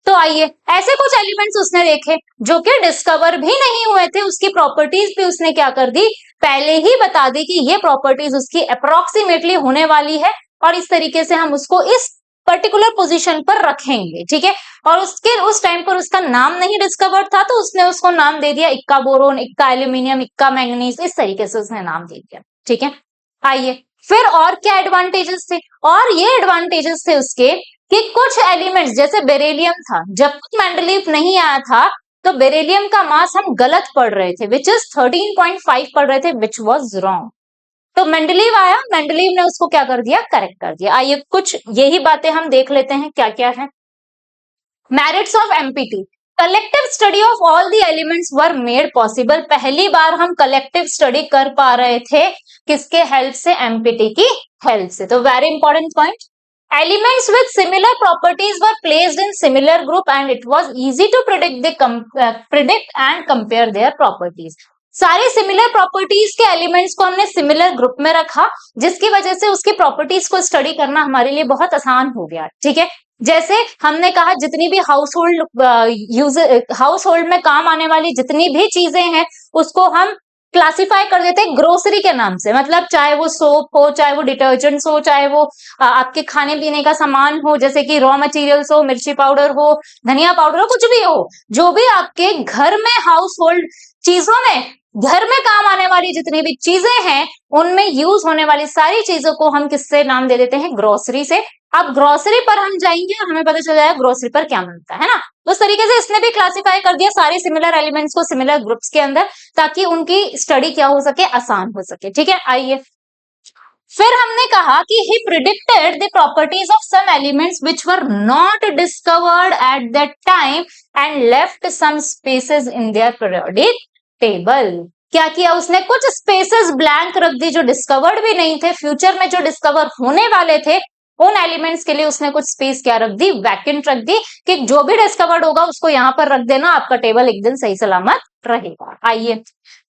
तो आइए ऐसे कुछ एलिमेंट्स उसने देखे जो कि डिस्कवर भी नहीं हुए थे, उसकी प्रॉपर्टीज भी उसने क्या कर दी? पहले ही बता दी कि ये प्रॉपर्टीज उसकी अप्रोक्सीमेटली होने वाली है, और इस तरीके से हम उसको इस पर्टिकुलर पोजीशन पर रखेंगे। ठीक है, और उसके उस टाइम पर उसका नाम नहीं डिस्कवर्ड था तो उसने उसको नाम दे दिया इक्का बोरोन, इक्का एल्यूमिनियम, इक्का मैंगनीज, इस तरीके से उसने नाम दे दिया। ठीक है, आइए फिर और क्या एडवांटेजेस थे? और ये एडवांटेजेस थे उसके कि कुछ एलिमेंट्स जैसे बेरिलियम था, जब तक मेंडलीव नहीं आया था तो बेरिलियम का मास हम गलत पढ़ रहे थे, विच इज 13.5 पढ़ रहे थे, विच वॉज रॉन्ग। तो मेंडलीव आया, मेंडलीव ने उसको क्या कर दिया? करेक्ट कर दिया। आइए कुछ यही बातें हम देख लेते हैं क्या क्या है। Merits of empty, collective study of all the elements were made possible. पहली बार हम कलेक्टिव स्टडी कर पा रहे थे, किसके हेल्प से? एमपीटी की हेल्प से। तो very important point, elements with similar properties were placed in similar group and it was easy to predict and compare their properties। सारे सिमिलर प्रॉपर्टीज के एलिमेंट्स को हमने सिमिलर ग्रुप में रखा, जिसकी वजह से उसकी प्रॉपर्टीज को स्टडी करना हमारे लिए बहुत आसान हो गया। ठीक है, जैसे हमने कहा जितनी भी हाउस होल्ड में काम आने वाली जितनी भी चीजें हैं उसको हम क्लासिफाई कर देते हैं ग्रोसरी के नाम से। मतलब चाहे वो सोप हो, चाहे वो डिटर्जेंट्स हो, चाहे वो आपके खाने पीने का सामान हो, जैसे कि रॉ मटेरियल्स हो, मिर्ची पाउडर हो, धनिया पाउडर हो, कुछ भी हो, जो भी आपके घर में हाउस होल्ड चीजों में, घर में काम आने वाली जितनी भी चीजें हैं उनमें यूज होने वाली सारी चीजों को हम किससे नाम दे देते हैं? ग्रोसरी से। अब ग्रोसरी पर हम जाएंगे और हमें पता चल जाएगा ग्रोसरी पर क्या मिलता है ना। उस तरीके से इसने भी क्लासिफाई कर दिया सारे सिमिलर एलिमेंट्स को सिमिलर ग्रुप्स के अंदर, ताकि उनकी स्टडी क्या हो सके? आसान हो सके। ठीक है, आइए फिर हमने कहा कि he predicted the properties of some elements which were not discovered at that time and left some spaces in their periodic table। क्या किया उसने? कुछ स्पेसेस ब्लैंक रख दी जो डिस्कवर्ड भी नहीं थे, फ्यूचर में जो डिस्कवर होने वाले थे उन एलिमेंट्स के लिए उसने कुछ स्पेस क्या रख दी? वैकेंट रख दी, कि जो भी डिस्कवर्ड होगा उसको यहां पर रख देना, आपका टेबल एक दिन सही सलामत रहेगा। आइए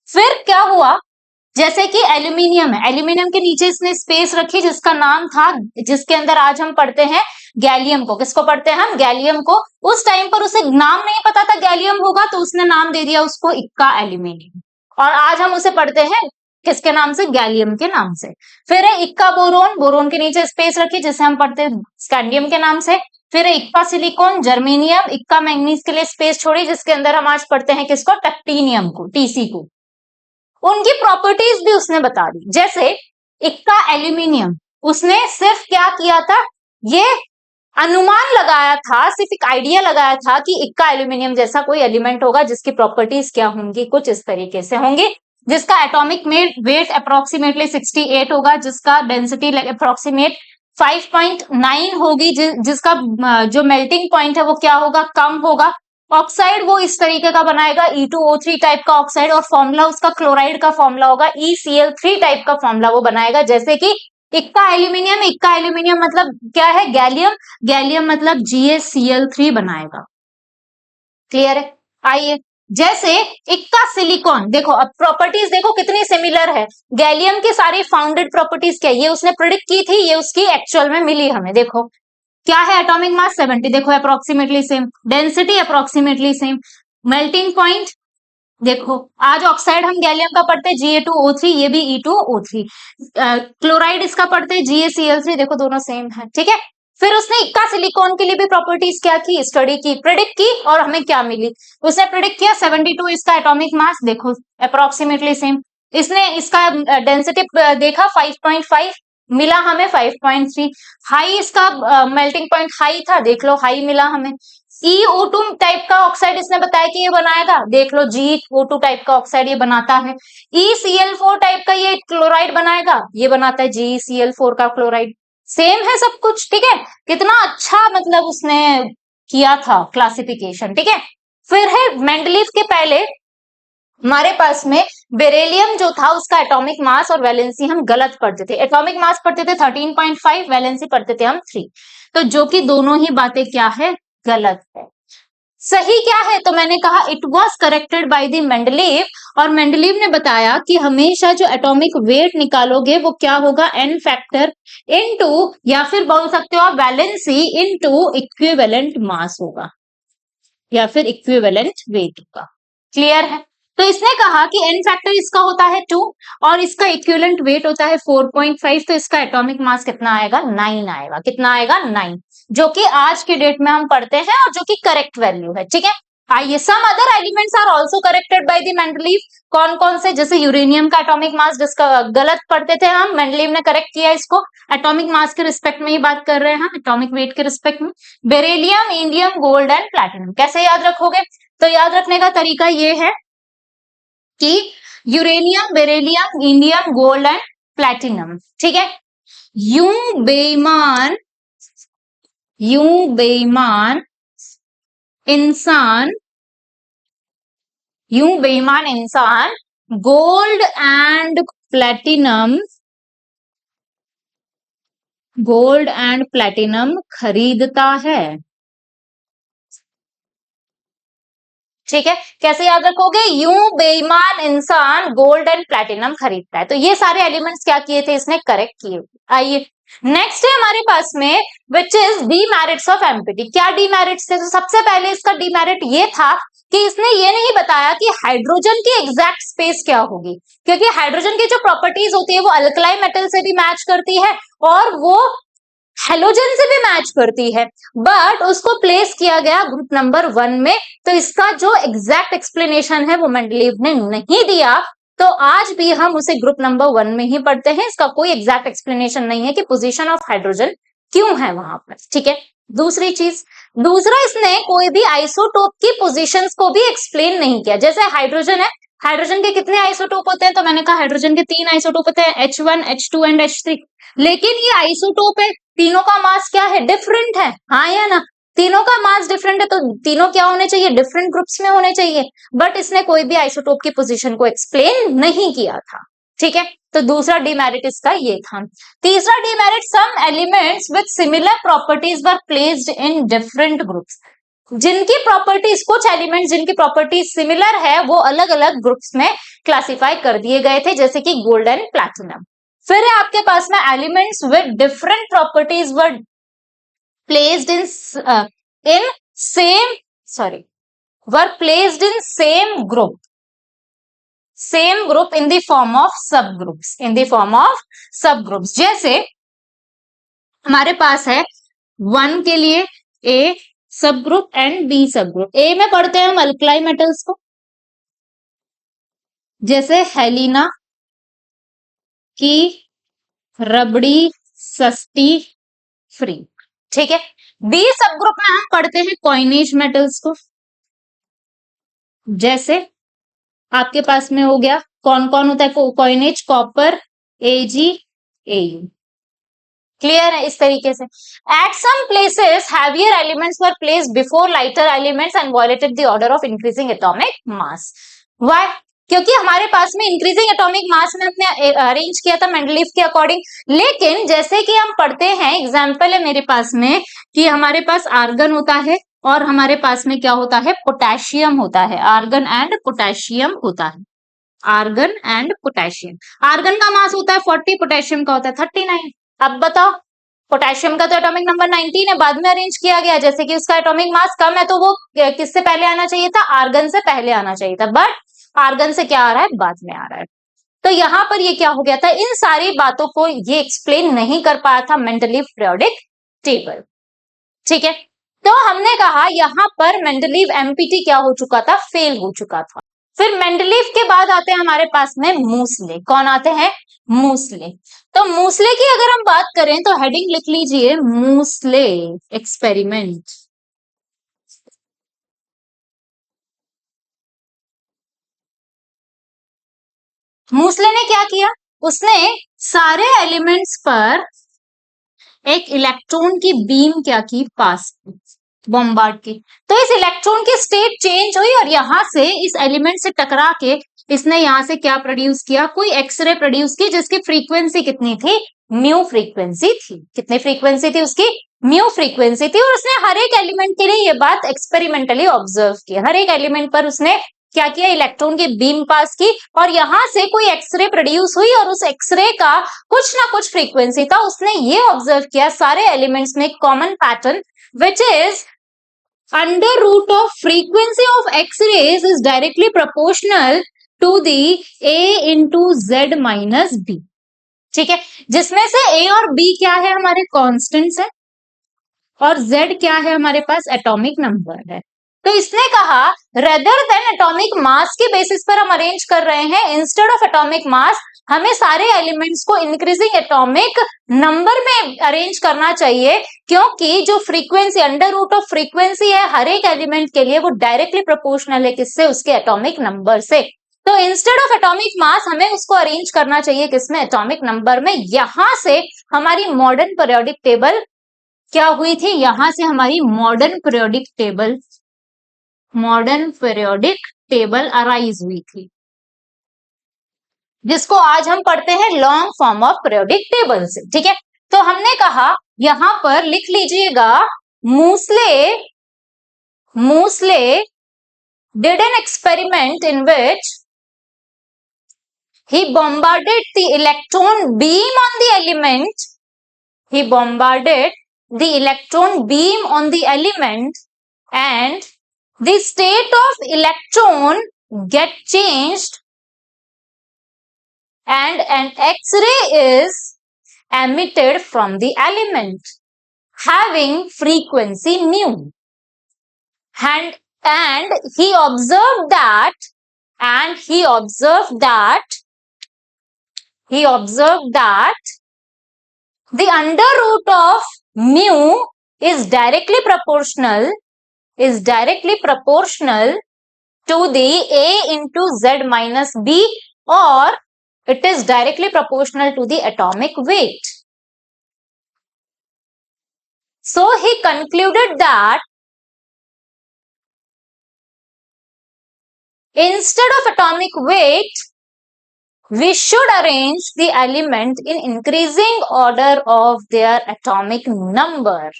फिर क्या हुआ, जैसे कि एल्यूमिनियम है, एल्यूमिनियम के नीचे इसने स्पेस रखी जिसका नाम था, जिसके अंदर आज हम पढ़ते हैं गैलियम को। किसको पढ़ते हैं हम? गैलियम को। उस टाइम पर उसे नाम नहीं पता था गैलियम होगा तो उसने नाम दे दिया उसको इक्का एल्यूमिनियम, और आज हम उसे पढ़ते हैं किसके नाम से? गैलियम के नाम से। फिर है इक्का बोरोन, बोरोन के नीचे स्पेस रखी जिसे हम पढ़ते हैं स्कैंडियम के नाम से। फिर है इक्का सिलिकॉन, जर्मेनियम, इक्का मैंगनीज के लिए स्पेस छोड़ी जिसके अंदर हम आज पढ़ते हैं किसको? टक्टीनियम को, टीसी को। उनकी प्रॉपर्टीज भी उसने बता दी। जैसे इक्का एल्यूमिनियम, उसने सिर्फ क्या किया था? ये अनुमान लगाया था, सिर्फ एक आइडिया लगाया था कि इक्का एल्यूमिनियम जैसा कोई एलिमेंट होगा जिसकी प्रॉपर्टीज क्या होंगी? कुछ इस तरीके से होंगी, जिसका एटॉमिक वेट अप्रोक्सीमेटली 68 होगा, जिसका डेंसिटी अप्रोक्सीमेट 5.9 होगी, जिसका जो मेल्टिंग पॉइंट है वो क्या होगा? कम होगा। ऑक्साइड वो इस तरीके का बनाएगा, E2O3 टाइप का ऑक्साइड, और फॉर्मूला उसका क्लोराइड का फॉर्मूला होगा ECl3 टाइप का फॉर्मूला वो बनाएगा, जैसे कि इक्का एल्यूमिनियम मतलब क्या है? गैलियम। गैलियम मतलब GaCl3 बनाएगा। क्लियर है? आइए, जैसे इक्का सिलिकॉन, देखो अब प्रॉपर्टीज देखो कितनी सिमिलर है। गैलियम की सारी फाउंडेड प्रॉपर्टीज क्या, ये उसने प्रिडिक्ट की थी, ये उसकी एक्चुअल में मिली हमें। देखो क्या है, एटॉमिक मास 70, देखो approximately same, density approximately same, melting point, देखो आज ऑक्साइड हम गैलियम का पढ़ते हैं Ga2O3, ये भी E2O3, क्लोराइड इसका पढ़ते हैं GaCl3, देखो दोनों सेम है। ठीक है, फिर उसने इक्का सिलिकॉन के लिए भी प्रॉपर्टीज क्या की, स्टडी की, प्रिडिक्ट की, और हमें क्या मिली, उसने प्रिडिक्ट किया 72 इसका एटॉमिक मास, देखो अप्रोक्सीमेटली सेम। इसने इसका डेंसिटी देखा 5.5, मिला हमें 5.3। हाई इसका मेल्टिंग पॉइंट हाई था, देख लो हाई मिला हमें। EO2 टाइप का ऑक्साइड इसने बताया कि ये बनाएगा, देख लो GO2 टाइप का ऑक्साइड ये बनाता है। ECl4 टाइप का ये क्लोराइड बनाएगा, ये बनाता है GeCl4 का क्लोराइड। सेम है सब कुछ। ठीक है, कितना अच्छा मतलब उसने किया था क्लासिफिकेशन। ठीक है, फिर है मेंडलीव के पहले हमारे पास में बेरिलियम जो था उसका एटॉमिक मास और वैलेंसी हम गलत पढ़ते थे। एटॉमिक मास पढ़ते थे 13.5, वैलेंसी पढ़ते थे हम 3, तो जो कि दोनों ही बातें क्या है, गलत है। सही क्या है, तो मैंने कहा it was corrected by the Mendeleev, और मेंडलीव ने बताया कि हमेशा जो एटॉमिक वेट निकालोगे वो क्या होगा, n फैक्टर इनटू, या फिर बोल सकते हो आप वैलेंसी इनटू इक्विवेलेंट मास होगा, या फिर इक्विवेलेंट वेट होगा। क्लियर है? तो इसने कहा कि n फैक्टर इसका होता है 2 और इसका इक्विवेलेंट वेट होता है 4.5, तो इसका एटॉमिक मास कितना आएगा, 9 आएगा। कितना आएगा, 9, जो कि आज के डेट में हम पढ़ते हैं और जो कि करेक्ट वैल्यू है। ठीक है, आइए, some other elements are also corrected by the Mendeleev. कौन कौन से, जैसे यूरेनियम का एटॉमिक मास जिसका गलत पढ़ते थे हम, मेंडलीव ने करेक्ट किया इसको। एटॉमिक मास के रिस्पेक्ट में ही बात कर रहे हैं हम, एटॉमिक वेट के रिस्पेक्ट में। Beryllium, indium, gold and platinum कैसे याद रखोगे, तो याद रखने का तरीका ये है कि uranium, beryllium, indium, gold and platinum. ठीक है, यूं बेईमान, यूं बेईमान इंसान, यूं बेईमान इंसान gold and platinum, gold and platinum खरीदता है। ठीक है, कैसे याद रखोगे, यूं बेईमान इंसान गोल्ड एंड प्लैटिनम खरीदता है। तो ये सारे एलिमेंट्स क्या किए थे, इसने करेक्ट किए। आइए, नेक्स्ट है हमारे पास में which is demerits of empty. क्या डीमेरिट्स थे, तो सबसे पहले इसका डीमेरिट ये था कि इसने ये नहीं बताया कि हाइड्रोजन की एग्जैक्ट स्पेस क्या होगी, क्योंकि हाइड्रोजन की जो प्रॉपर्टीज होती है वो अल्कलाई मेटल से भी मैच करती है और वो हेलोजन से भी मैच करती है, बट उसको प्लेस किया गया ग्रुप नंबर 1 में। तो इसका जो एग्जैक्ट एक्सप्लेनेशन है वो मेंडलीव ने नहीं दिया, तो आज भी हम उसे ग्रुप नंबर 1 में ही पढ़ते हैं। इसका कोई एग्जैक्ट एक्सप्लेनेशन नहीं है कि पोजीशन ऑफ हाइड्रोजन क्यों है वहां पर। ठीक है, दूसरी चीज, दूसरा इसने कोई भी आइसोटोप की पोजीशंस को भी एक्सप्लेन नहीं किया। जैसे हाइड्रोजन है, हाइड्रोजन के कितने आइसोटोप होते हैं, तो मैंने कहा हाइड्रोजन के 3 आइसोटोप होते हैं, H1, H2 एंड H3। लेकिन ये आइसोटोप है, तीनों का मास क्या है, डिफरेंट है, हाँ या ना, तीनों का मास डिफरेंट है, तो तीनों क्या होने चाहिए, डिफरेंट ग्रुप्स में होने चाहिए। बट इसने कोई भी आइसोटोप की पोजीशन को एक्सप्लेन नहीं किया था। ठीक है, तो दूसरा डिमेरिट इसका ये था। तीसरा demerit, some elements with similar properties were placed in different groups. जिनकी प्रॉपर्टीज, कुछ एलिमेंट्स जिनकी प्रॉपर्टीज सिमिलर है वो अलग अलग ग्रुप्स में क्लासिफाई कर दिए गए थे, जैसे कि गोल्ड एंड प्लैटिनम। फिर है आपके पास में elements with different properties were placed in same, sorry, were placed in same group, same group in the form of sub groups, in the form of sub groups. जैसे हमारे पास है 1 के लिए A sub group and B sub group. A में पढ़ते हैं हम अल्कलाई मेटल्स को, जैसे हेलिना की रबड़ी सस्ती फ्री। ठीक है, बी सब ग्रुप में हम पढ़ते हैं कॉइनेज मेटल्स को, जैसे आपके पास में हो गया, कौन कौन होता है coinage, copper, AG, AU. Clear है, इस तरीके से। At some places heavier elements were placed before lighter elements and violated the order of increasing atomic mass. Why, क्योंकि हमारे पास में इंक्रीजिंग एटॉमिक मास में हमने अरेंज किया था मेंडलीव के अकॉर्डिंग। लेकिन जैसे कि हम पढ़ते हैं, एग्जाम्पल है मेरे पास में कि हमारे पास आर्गन होता है और हमारे पास में क्या होता है, पोटेशियम होता है, आर्गन एंड पोटेशियम होता है, आर्गन एंड पोटेशियम। आर्गन का मास होता है 40, पोटेशियम का होता है 39। अब बताओ, पोटेशियम का तो एटॉमिक नंबर 19 है, बाद में अरेंज किया गया, जैसे कि उसका एटॉमिक मास कम है तो वो किससे पहले आना चाहिए था, आर्गन से पहले आना चाहिए था, बट आर्गन से क्या आ रहा है, बाद में आ रहा है। तो यहाँ पर ये क्या हो गया था, इन सारी बातों को ये एक्सप्लेन नहीं कर पाया था मेंडलीव पीरियोडिक टेबल। ठीक है, तो हमने कहा यहाँ पर मेंडलीव एमपीटी क्या हो चुका था, फेल हो चुका था। फिर मेंडलीव के बाद आते हैं हमारे पास में मूसले। कौन आते हैं, मूसले। तो मूसले की अगर हम बात करें तो हेडिंग लिख लीजिए, मूसले एक्सपेरिमेंट। मूसले ने क्या किया, उसने सारे एलिमेंट्स पर एक इलेक्ट्रॉन की बीम क्या की, पास की, बॉम्बार्ड की। तो इस इलेक्ट्रॉन की स्टेट चेंज हुई और यहां से इस एलिमेंट से टकरा के इसने यहां से क्या प्रोड्यूस किया, कोई एक्सरे प्रोड्यूस की, जिसकी फ्रीक्वेंसी कितनी थी, म्यू फ्रीक्वेंसी थी। कितनी फ्रीक्वेंसी थी उसकी, म्यू फ्रीक्वेंसी थी। और उसने हर एक एलिमेंट के लिए ये बात एक्सपेरिमेंटली ऑब्जर्व की, हर एक एलिमेंट पर उसने क्या किया, इलेक्ट्रॉन की बीम पास की और यहां से कोई एक्सरे प्रोड्यूस हुई और उस एक्सरे का कुछ ना कुछ फ्रीक्वेंसी था। उसने ये ऑब्जर्व किया सारे एलिमेंट्स में common pattern, which is under root of frequency of X-rays is directly proportional to the A into Z minus B। ठीक है, जिसमें से A और B क्या है, हमारे कॉन्स्टेंट्स है और Z क्या है, हमारे पास एटॉमिक नंबर है। तो इसने कहा रेदर देन एटॉमिक मास के बेसिस पर हम अरेंज कर रहे हैं, इंस्टेड ऑफ एटॉमिक मास हमें सारे एलिमेंट्स को इंक्रीजिंग एटॉमिक नंबर में अरेंज करना चाहिए, क्योंकि जो frequency under root of frequency है हर एक एलिमेंट के लिए, वो डायरेक्टली प्रोपोर्शनल है किससे, उसके एटॉमिक नंबर से। तो इंस्टेड ऑफ एटॉमिक मास हमें उसको अरेंज करना चाहिए किसमें, एटॉमिक नंबर में। यहां से हमारी मॉडर्न पीरियोडिक टेबल क्या हुई थी, यहां से हमारी मॉडर्न पीरियोडिक टेबल अराइज हुई थी, जिसको आज हम पढ़ते हैं long form of periodic table से। ठीक है, तो हमने कहा यहां पर लिख लीजिएगा, मूसले did an experiment in which he bombarded the electron beam on the element, he bombarded the electron beam on the element and the state of electron get changed and an X-ray is emitted from the element having frequency mu. And he observed that the under root of mu is directly proportional to the A into Z minus B, or it is directly proportional to the atomic weight. So he concluded that instead of atomic weight, we should arrange the element in increasing order of their atomic number.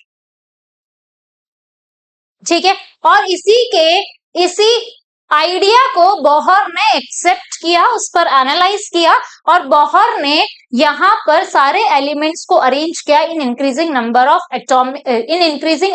ठीक है, और इसी idea को Bohr ने accept किया, उस पर analyse किया और बोहर ने यहां पर सारे एलिमेंट्स को अरेंज किया इन इंक्रीजिंग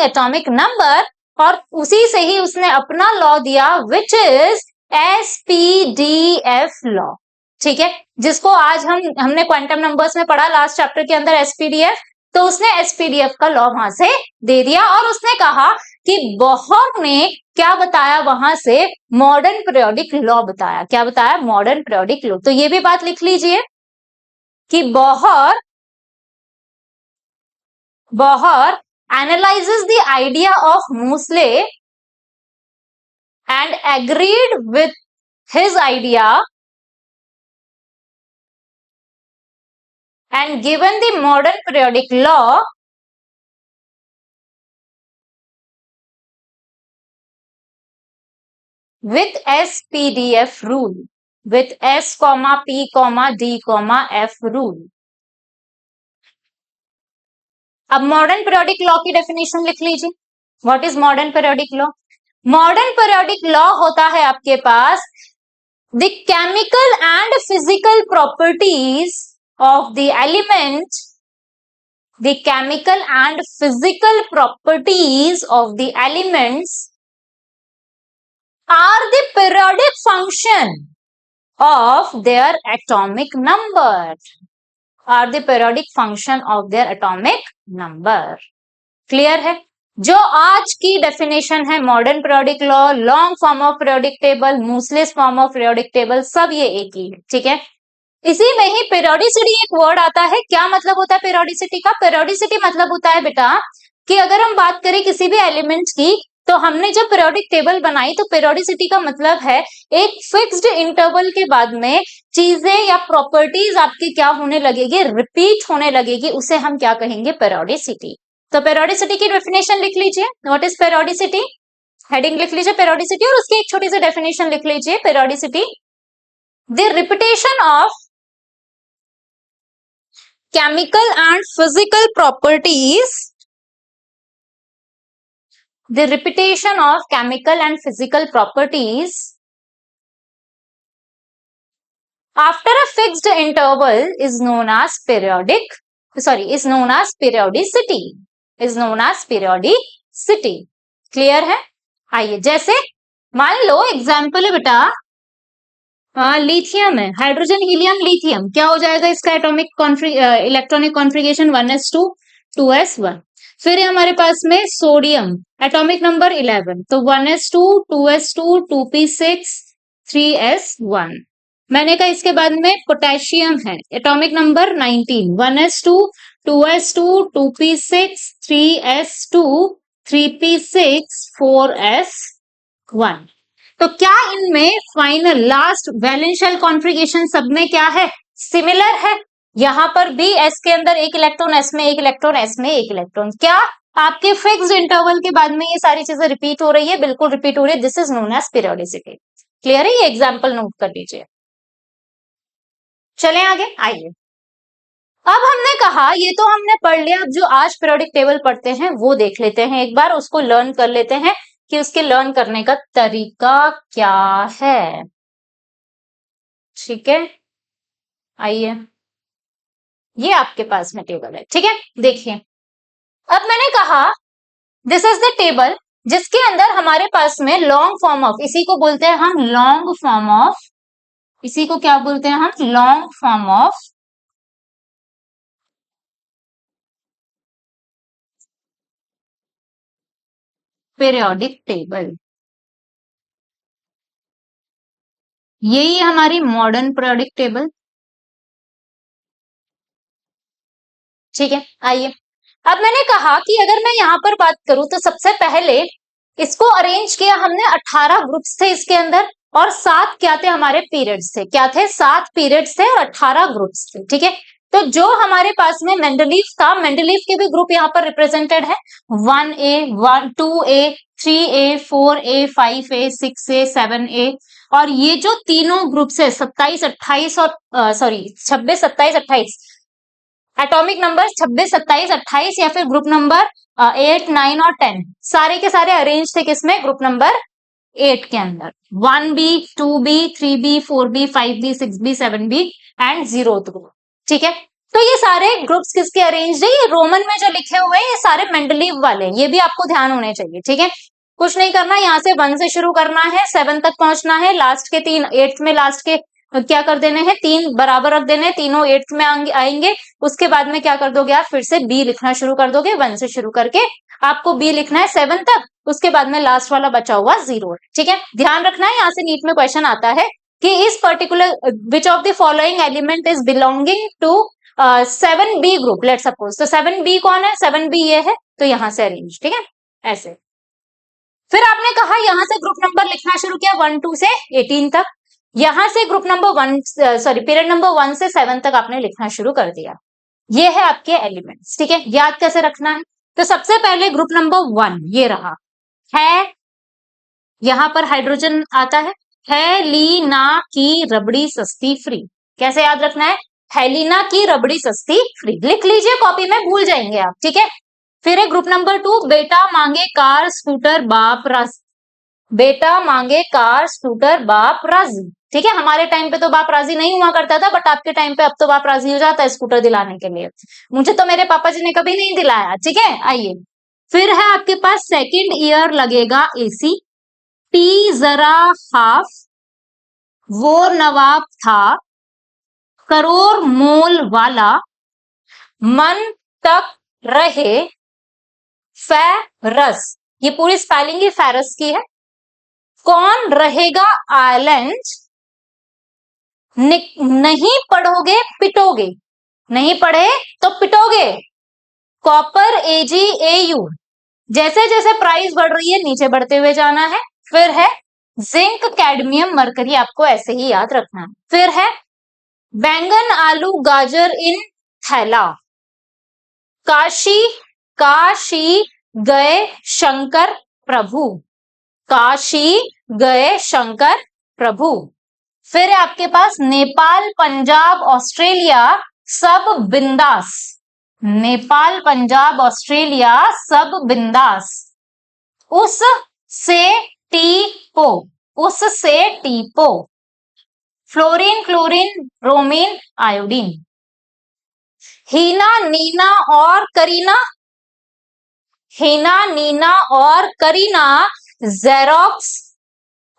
एटॉमिक नंबर, और उसी से ही उसने अपना लॉ दिया, विच इज एसपीडीएफ लॉ। ठीक है, जिसको आज हमने क्वांटम नंबर्स में पढ़ा लास्ट चैप्टर के अंदर, एसपीडीएफ। तो उसने एसपीडीएफ का लॉ वहां से दे दिया और उसने कहा कि बोहर ने क्या बताया, वहां से मॉडर्न पीरियोडिक लॉ बताया। क्या बताया, मॉडर्न पीरियोडिक लॉ। तो ये भी बात लिख लीजिए कि Bohr analyzes the idea of Moseley and agreed with his idea and given the modern periodic law with SPDF rule। with S, P, D, F rule. अब मॉडर्न पीरियोडिक लॉ की definition लिख लीजिए. What is modern periodic law? Modern periodic law होता है आपके पास the chemical and physical properties of the element, the chemical and physical properties of the elements are the periodic function of their atomic number. Are the periodic function of their atomic number. Clear है? जो आज की definition है modern periodic law, long form of periodic table, Moseley's form of periodic table, सब ये एक ही है. ठीक है. इसी में ही पेरियोडिसिटी एक वर्ड आता है. क्या मतलब होता है पेरियोडिसिटी का? पेरियोडिसिटी मतलब होता है बेटा कि अगर हम बात करें किसी भी एलिमेंट की, तो हमने जब पीरियोडिक टेबल बनाई तो पेरियोडिसिटी का मतलब है एक फिक्स्ड इंटरवल के बाद में चीजें या प्रॉपर्टीज आपकी क्या होने लगेगी, रिपीट होने लगेगी, उसे हम क्या कहेंगे? पेरियोडिसिटी. तो पेरियोडिसिटी की डेफिनेशन लिख लीजिए. What is periodicity? हेडिंग लिख लीजिए पेरियोडिसिटी और उसकी एक छोटी सी डेफिनेशन लिख लीजिए. Periodicity the repetition of chemical and physical properties, the repetition of chemical and physical properties after a fixed interval is known as periodicity. Is known as periodicity. Clear है? आइए, जैसे मान लो एग्जाम्पल है बेटा, लिथियम है, hydrogen helium lithium, क्या हो जाएगा इसका atomic electronic configuration 1s2 2s1. फिर हमारे पास में सोडियम, एटॉमिक नंबर 11, तो 1s2 2s2 2p6 3s1. मैंने कहा इसके बाद में पोटेशियम है, atomic number 19, 1s2 2s2 2p6 3s2 3p6 4s1. तो क्या इनमें final last valence shell configuration सब में क्या है? सिमिलर है. यहां पर भी s के अंदर एक इलेक्ट्रॉन, s में एक इलेक्ट्रॉन, s में एक इलेक्ट्रॉन. क्या आपके फिक्स्ड इंटरवल के बाद में ये सारी चीजें रिपीट हो रही है? बिल्कुल रिपीट हो रही है. This is known as periodicity. Clear है? ये एग्जाम्पल नोट कर लीजिए. चलें आगे. आइए, अब हमने कहा ये तो हमने पढ़ लिया. अब जो आज पीरियोडिक टेबल पढ़ते हैं वो देख लेते हैं एक बार, उसको लर्न कर लेते हैं कि उसके लर्न करने का तरीका क्या है. ठीक है. आइए, ये आपके पास में टेबल है. ठीक है, देखिए. अब मैंने कहा दिस इज द टेबल जिसके अंदर हमारे पास में लॉन्ग फॉर्म ऑफ, इसी को बोलते हैं हम लॉन्ग फॉर्म ऑफ, इसी को क्या बोलते हैं हम? Long form of periodic table. यही है हमारी मॉडर्न पीरियोडिक टेबल. ठीक है. आइए, अब मैंने कहा कि अगर मैं यहां पर बात करूं तो सबसे पहले इसको अरेंज किया हमने. 18 ग्रुप्स थे इसके अंदर और 7 क्या थे? हमारे पीरियड्स थे. क्या थे? 7 पीरियड्स थे और 18 ग्रुप्स थे. ठीक है. तो जो हमारे पास में मेंडलीव था, मेंडलीव के भी ग्रुप यहाँ पर रिप्रेजेंटेड है. 1A 2A 3A 4A 5A 6A 7A. और ये जो तीनों ग्रुप्स है 27 28 और 26 27 28, एटॉमिक नंबर 26 27 28 या फिर ग्रुप नंबर 8 9 और 10, सारे के सारे अरेंज थे किसमें? ग्रुप नंबर 8 के अंदर. 1B 2B 3B 4B 5B 6B 7B and 0th group. ठीक है. तो ये सारे ग्रुप्स किसके अरेंज है? ये रोमन में जो लिखे हुए हैं ये सारे मेंडलीव वाले, ये भी आपको ध्यान होने चाहिए. ठीक है. कुछ नहीं करना, यहाँ से 1 से शुरू करना है, 7 तक पहुंचना है. लास्ट के 3 8th में लास्ट के क्या कर देने हैं? 3 बराबर रख देने हैं, तीनों 8th में आएंगे. उसके बाद में क्या कर दोगे आप? फिर से बी लिखना शुरू कर दोगे. 1 से शुरू करके आपको बी लिखना है 7 तक. उसके बाद में लास्ट वाला बचा हुआ 0 है. ठीक है. ध्यान रखना है, यहाँ से नीट में क्वेश्चन आता है कि इस particular which of the following element is belonging to 7B ग्रुप, लेट सपोज. तो 7B कौन है? 7B ये है, तो यहां से अरेंज. ठीक है, ऐसे. फिर आपने कहा यहां से ग्रुप नंबर लिखना शुरू किया 1 2 से 18 तक. यहां से ग्रुप नंबर 1 पीरियड नंबर 1 से 7 तक आपने लिखना शुरू कर दिया. ये है आपके एलिमेंट्स. ठीक है. याद कैसे रखना है? तो सबसे पहले ग्रुप नंबर 1 ये रहा है, यहां पर हाइड्रोजन आता है. हेलिना की रबड़ी सस्ती फ्री। कैसे याद रखना है? हेलिना की रबड़ी सस्ती फ्री। लिख लीजिए कॉपी में, भूल जाएंगे आप, ठीक है। फिर है ग्रुप नंबर 2, बेटा मांगे कार स्कूटर बाप राजी। बेटा मांगे कार स्कूटर बाप राजी, ठीक है। हमारे टाइम पे तो बाप राजी नहीं हुआ करता था, बट आपके टाइम पे अब तो बाप राजी हो जाता है स्कूटर दिलाने के लिए। मुझे तो मेरे पापा जी ने कभी नहीं दिलाया, ठीक है। आइए, फिर है आपके पास सेकंड ईयर लगेगा एसी। पी जरा हाफ, वो नवाब था करोड़ मोल वाला, मन तक रहे फैरस। ये पूरी स्पेलिंग ही फैरस की है। कौन रहेगा आइलैंड, नहीं पढ़ोगे पिटोगे, नहीं पढ़े तो पिटोगे। Copper AgAu। जैसे जैसे प्राइस बढ़ रही है नीचे बढ़ते हुए जाना है। फिर है जिंक कैडमियम मरकरी, आपको ऐसे ही याद रखना है। फिर है बैंगन आलू गाजर इन थैला। काशी काशी गए शंकर प्रभु। काशी गए शंकर प्रभु। फिर है आपके पास नेपाल पंजाब ऑस्ट्रेलिया सब बिंदास। नेपाल पंजाब ऑस्ट्रेलिया सब बिंदास। उस से टीपो, उस से टीपो। Fluorine chlorine bromine iodine. Heena Neena और करीना, हीना नीना और करीना जेरोक्स,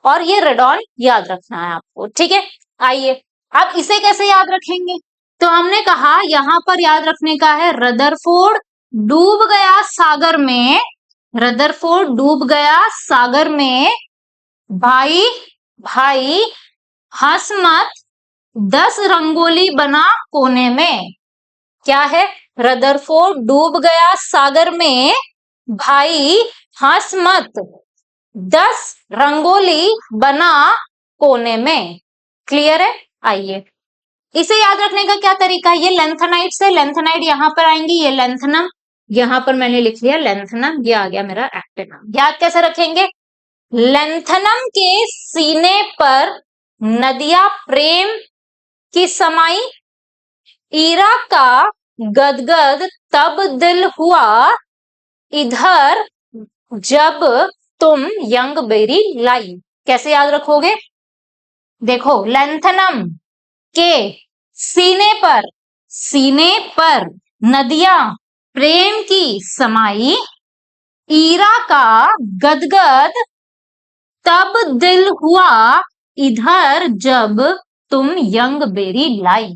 और ये रेडॉन याद रखना है आपको, ठीक है। आइए, आप इसे कैसे याद रखेंगे? तो हमने कहा यहां पर याद रखने का है रदरफोर्ड डूब गया सागर में, रदरफोर्ड डूब गया सागर में, भाई भाई हंस मत 10 रंगोली बना कोने में। क्या है? रदरफोर्ड डूब गया सागर में, भाई हंस मत 10 रंगोली बना कोने में। क्लियर है? आइए, इसे याद रखने का क्या तरीका है? ये लेंथेनाइड से, लेंथेनाइड यहां पर आएंगी, ये लेंथनम, यहां पर मैंने लिख लिया लेंथनम, ये आ गया मेरा एक्टिनम। याद कैसे रखेंगे? लेंथनम के सीने पर नदिया प्रेम की समाई, ईरा का गदगद तब दिल हुआ, इधर जब तुम यंग बेरी लाई। कैसे याद रखोगे? देखो, लेंथनम के सीने पर, सीने पर नदिया प्रेम की समाई, ईरा का गदगद तब दिल हुआ, इधर जब तुम यंग बेरी लाई।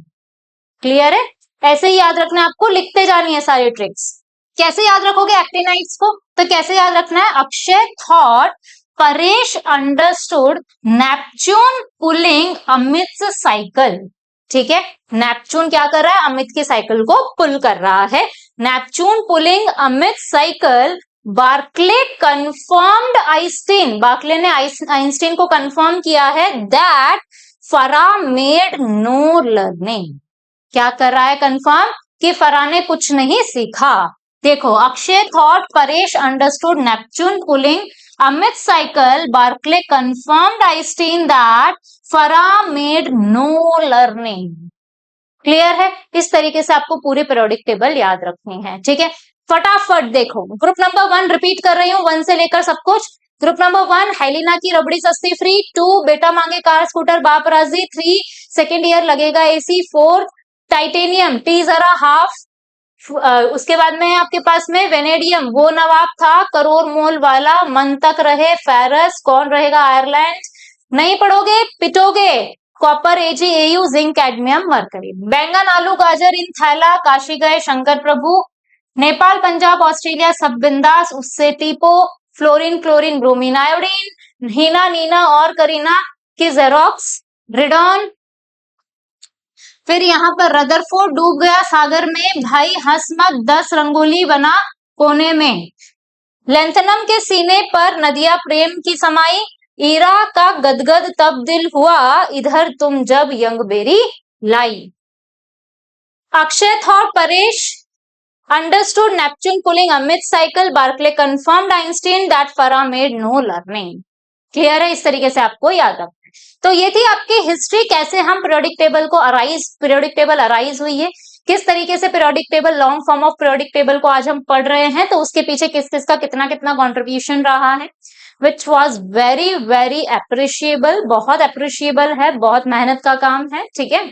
क्लियर है? ऐसे ही याद रखना है आपको, लिखते जानी है सारी ट्रिक्स। कैसे याद रखोगे एक्टिनाइड्स को? तो कैसे याद रखना है? Akshay thought Paresh understood Neptune pulling Amit cycle. ठीक है, नेपच्यून क्या कर रहा है? अमित की साइकिल को पुल कर रहा है। Neptune pulling Amit cycle, Barkley confirmed Einstein, Barkley ने आइंस्टीन को कंफर्म किया है that Farah made no learning. क्या कर रहा है कंफर्म? कि फरा ने कुछ नहीं सीखा। देखो, Akshay thought Paresh understood Neptune pulling Amit cycle, Barkley confirmed Einstein that Farah made no learning. Clear है? इस तरीके से आपको पूरी पीरियोडिक टेबल याद रखनी है। ठीक है, फटाफट देखो, ग्रुप नंबर 1 रिपीट कर रही हूँ, 1 से लेकर सब कुछ। ग्रुप नंबर 1 हेलिना की रबड़ी सस्ती फ्री, 2 बेटा मांगे कार स्कूटर बाप राजी, 3 सेकेंड ईयर लगेगा एसी, 4 टाइटेनियम टी जरा हाफ, उसके बाद में आपके पास में वेनेडियम वो नवाब था करोड़ मोल वाला, मन तक रहे फेरस, कौन रहेगा आयरलैंड, नहीं पढ़ोगे पिटोगे, copper AgAu zinc cadmium mercury. बैंगन आलू गाजर इन थैला, काशी गए शंकर प्रभु, नेपाल पंजाब ऑस्ट्रेलिया सब बिंदास, उससे टीपो, fluorine chlorine bromine iodine, Heena Neena और करीना की जेरोक्स, रिडॉन। फिर यहाँ पर रदरफोर्ड डूब गया सागर में, भाई हंस मत 10 रंगोली बना कोने में, लेंथनम के सीने पर नदिया प्रेम की समाई, ईरा का गदगद तब दिल हुआ, इधर तुम जब यंग बेरी लाई। Akshay thought Paresh understood Neptune pulling Amit cycle, Barclay confirmed Einstein that Farah made no learning. Clear है? इस तरीके से आपको याद रखना है। तो ये थी आपकी हिस्ट्री, कैसे हम पीरियोडिक टेबल को पीरियोडिक टेबल अराइज हुई है, किस तरीके से periodic table, long form of periodic table को आज हम पढ़ रहे हैं, तो उसके पीछे किस किस का कितना कितना कॉन्ट्रीब्यूशन रहा है, which was very very appreciable, बहुत अप्रिशिएबल है, बहुत मेहनत का काम है। ठीक है,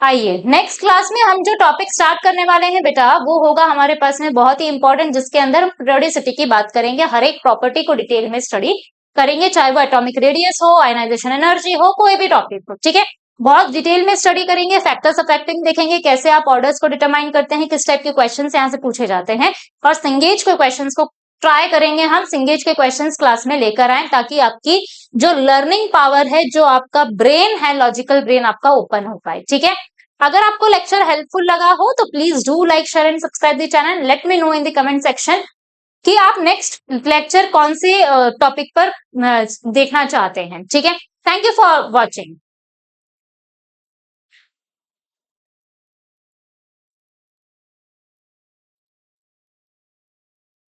आइए नेक्स्ट क्लास में हम जो टॉपिक स्टार्ट करने वाले हैं बेटा, वो होगा हमारे पास में बहुत ही इंपॉर्टेंट, जिसके अंदर हम पीरियोडिसिटी की बात करेंगे, हर एक प्रॉपर्टी को डिटेल में स्टडी करेंगे, चाहे वो एटॉमिक रेडियस हो, आयनाइजेशन एनर्जी हो, कोई भी टॉपिक हो। ठीक है, बहुत डिटेल में स्टडी करेंगे, फैक्टर्स अफेक्टिंग देखेंगे, कैसे आप ऑर्डर्स को डिटरमाइन करते हैं, किस टाइप के क्वेश्चन यहाँ से पूछे जाते हैं, और सिंगेज के क्वेश्चन को ट्राई करेंगे हम सिंगेज के क्वेश्चंस क्लास में लेकर आए, ताकि आपकी जो लर्निंग पावर है, जो आपका ब्रेन है, लॉजिकल ब्रेन आपका ओपन हो पाए। ठीक है, अगर आपको लेक्चर हेल्पफुल लगा हो तो please do like, share and subscribe the channel. Let me know in the comment section कि आप नेक्स्ट लेक्चर कौन से टॉपिक पर देखना चाहते हैं। ठीक है, थैंक यू फॉर वॉचिंग।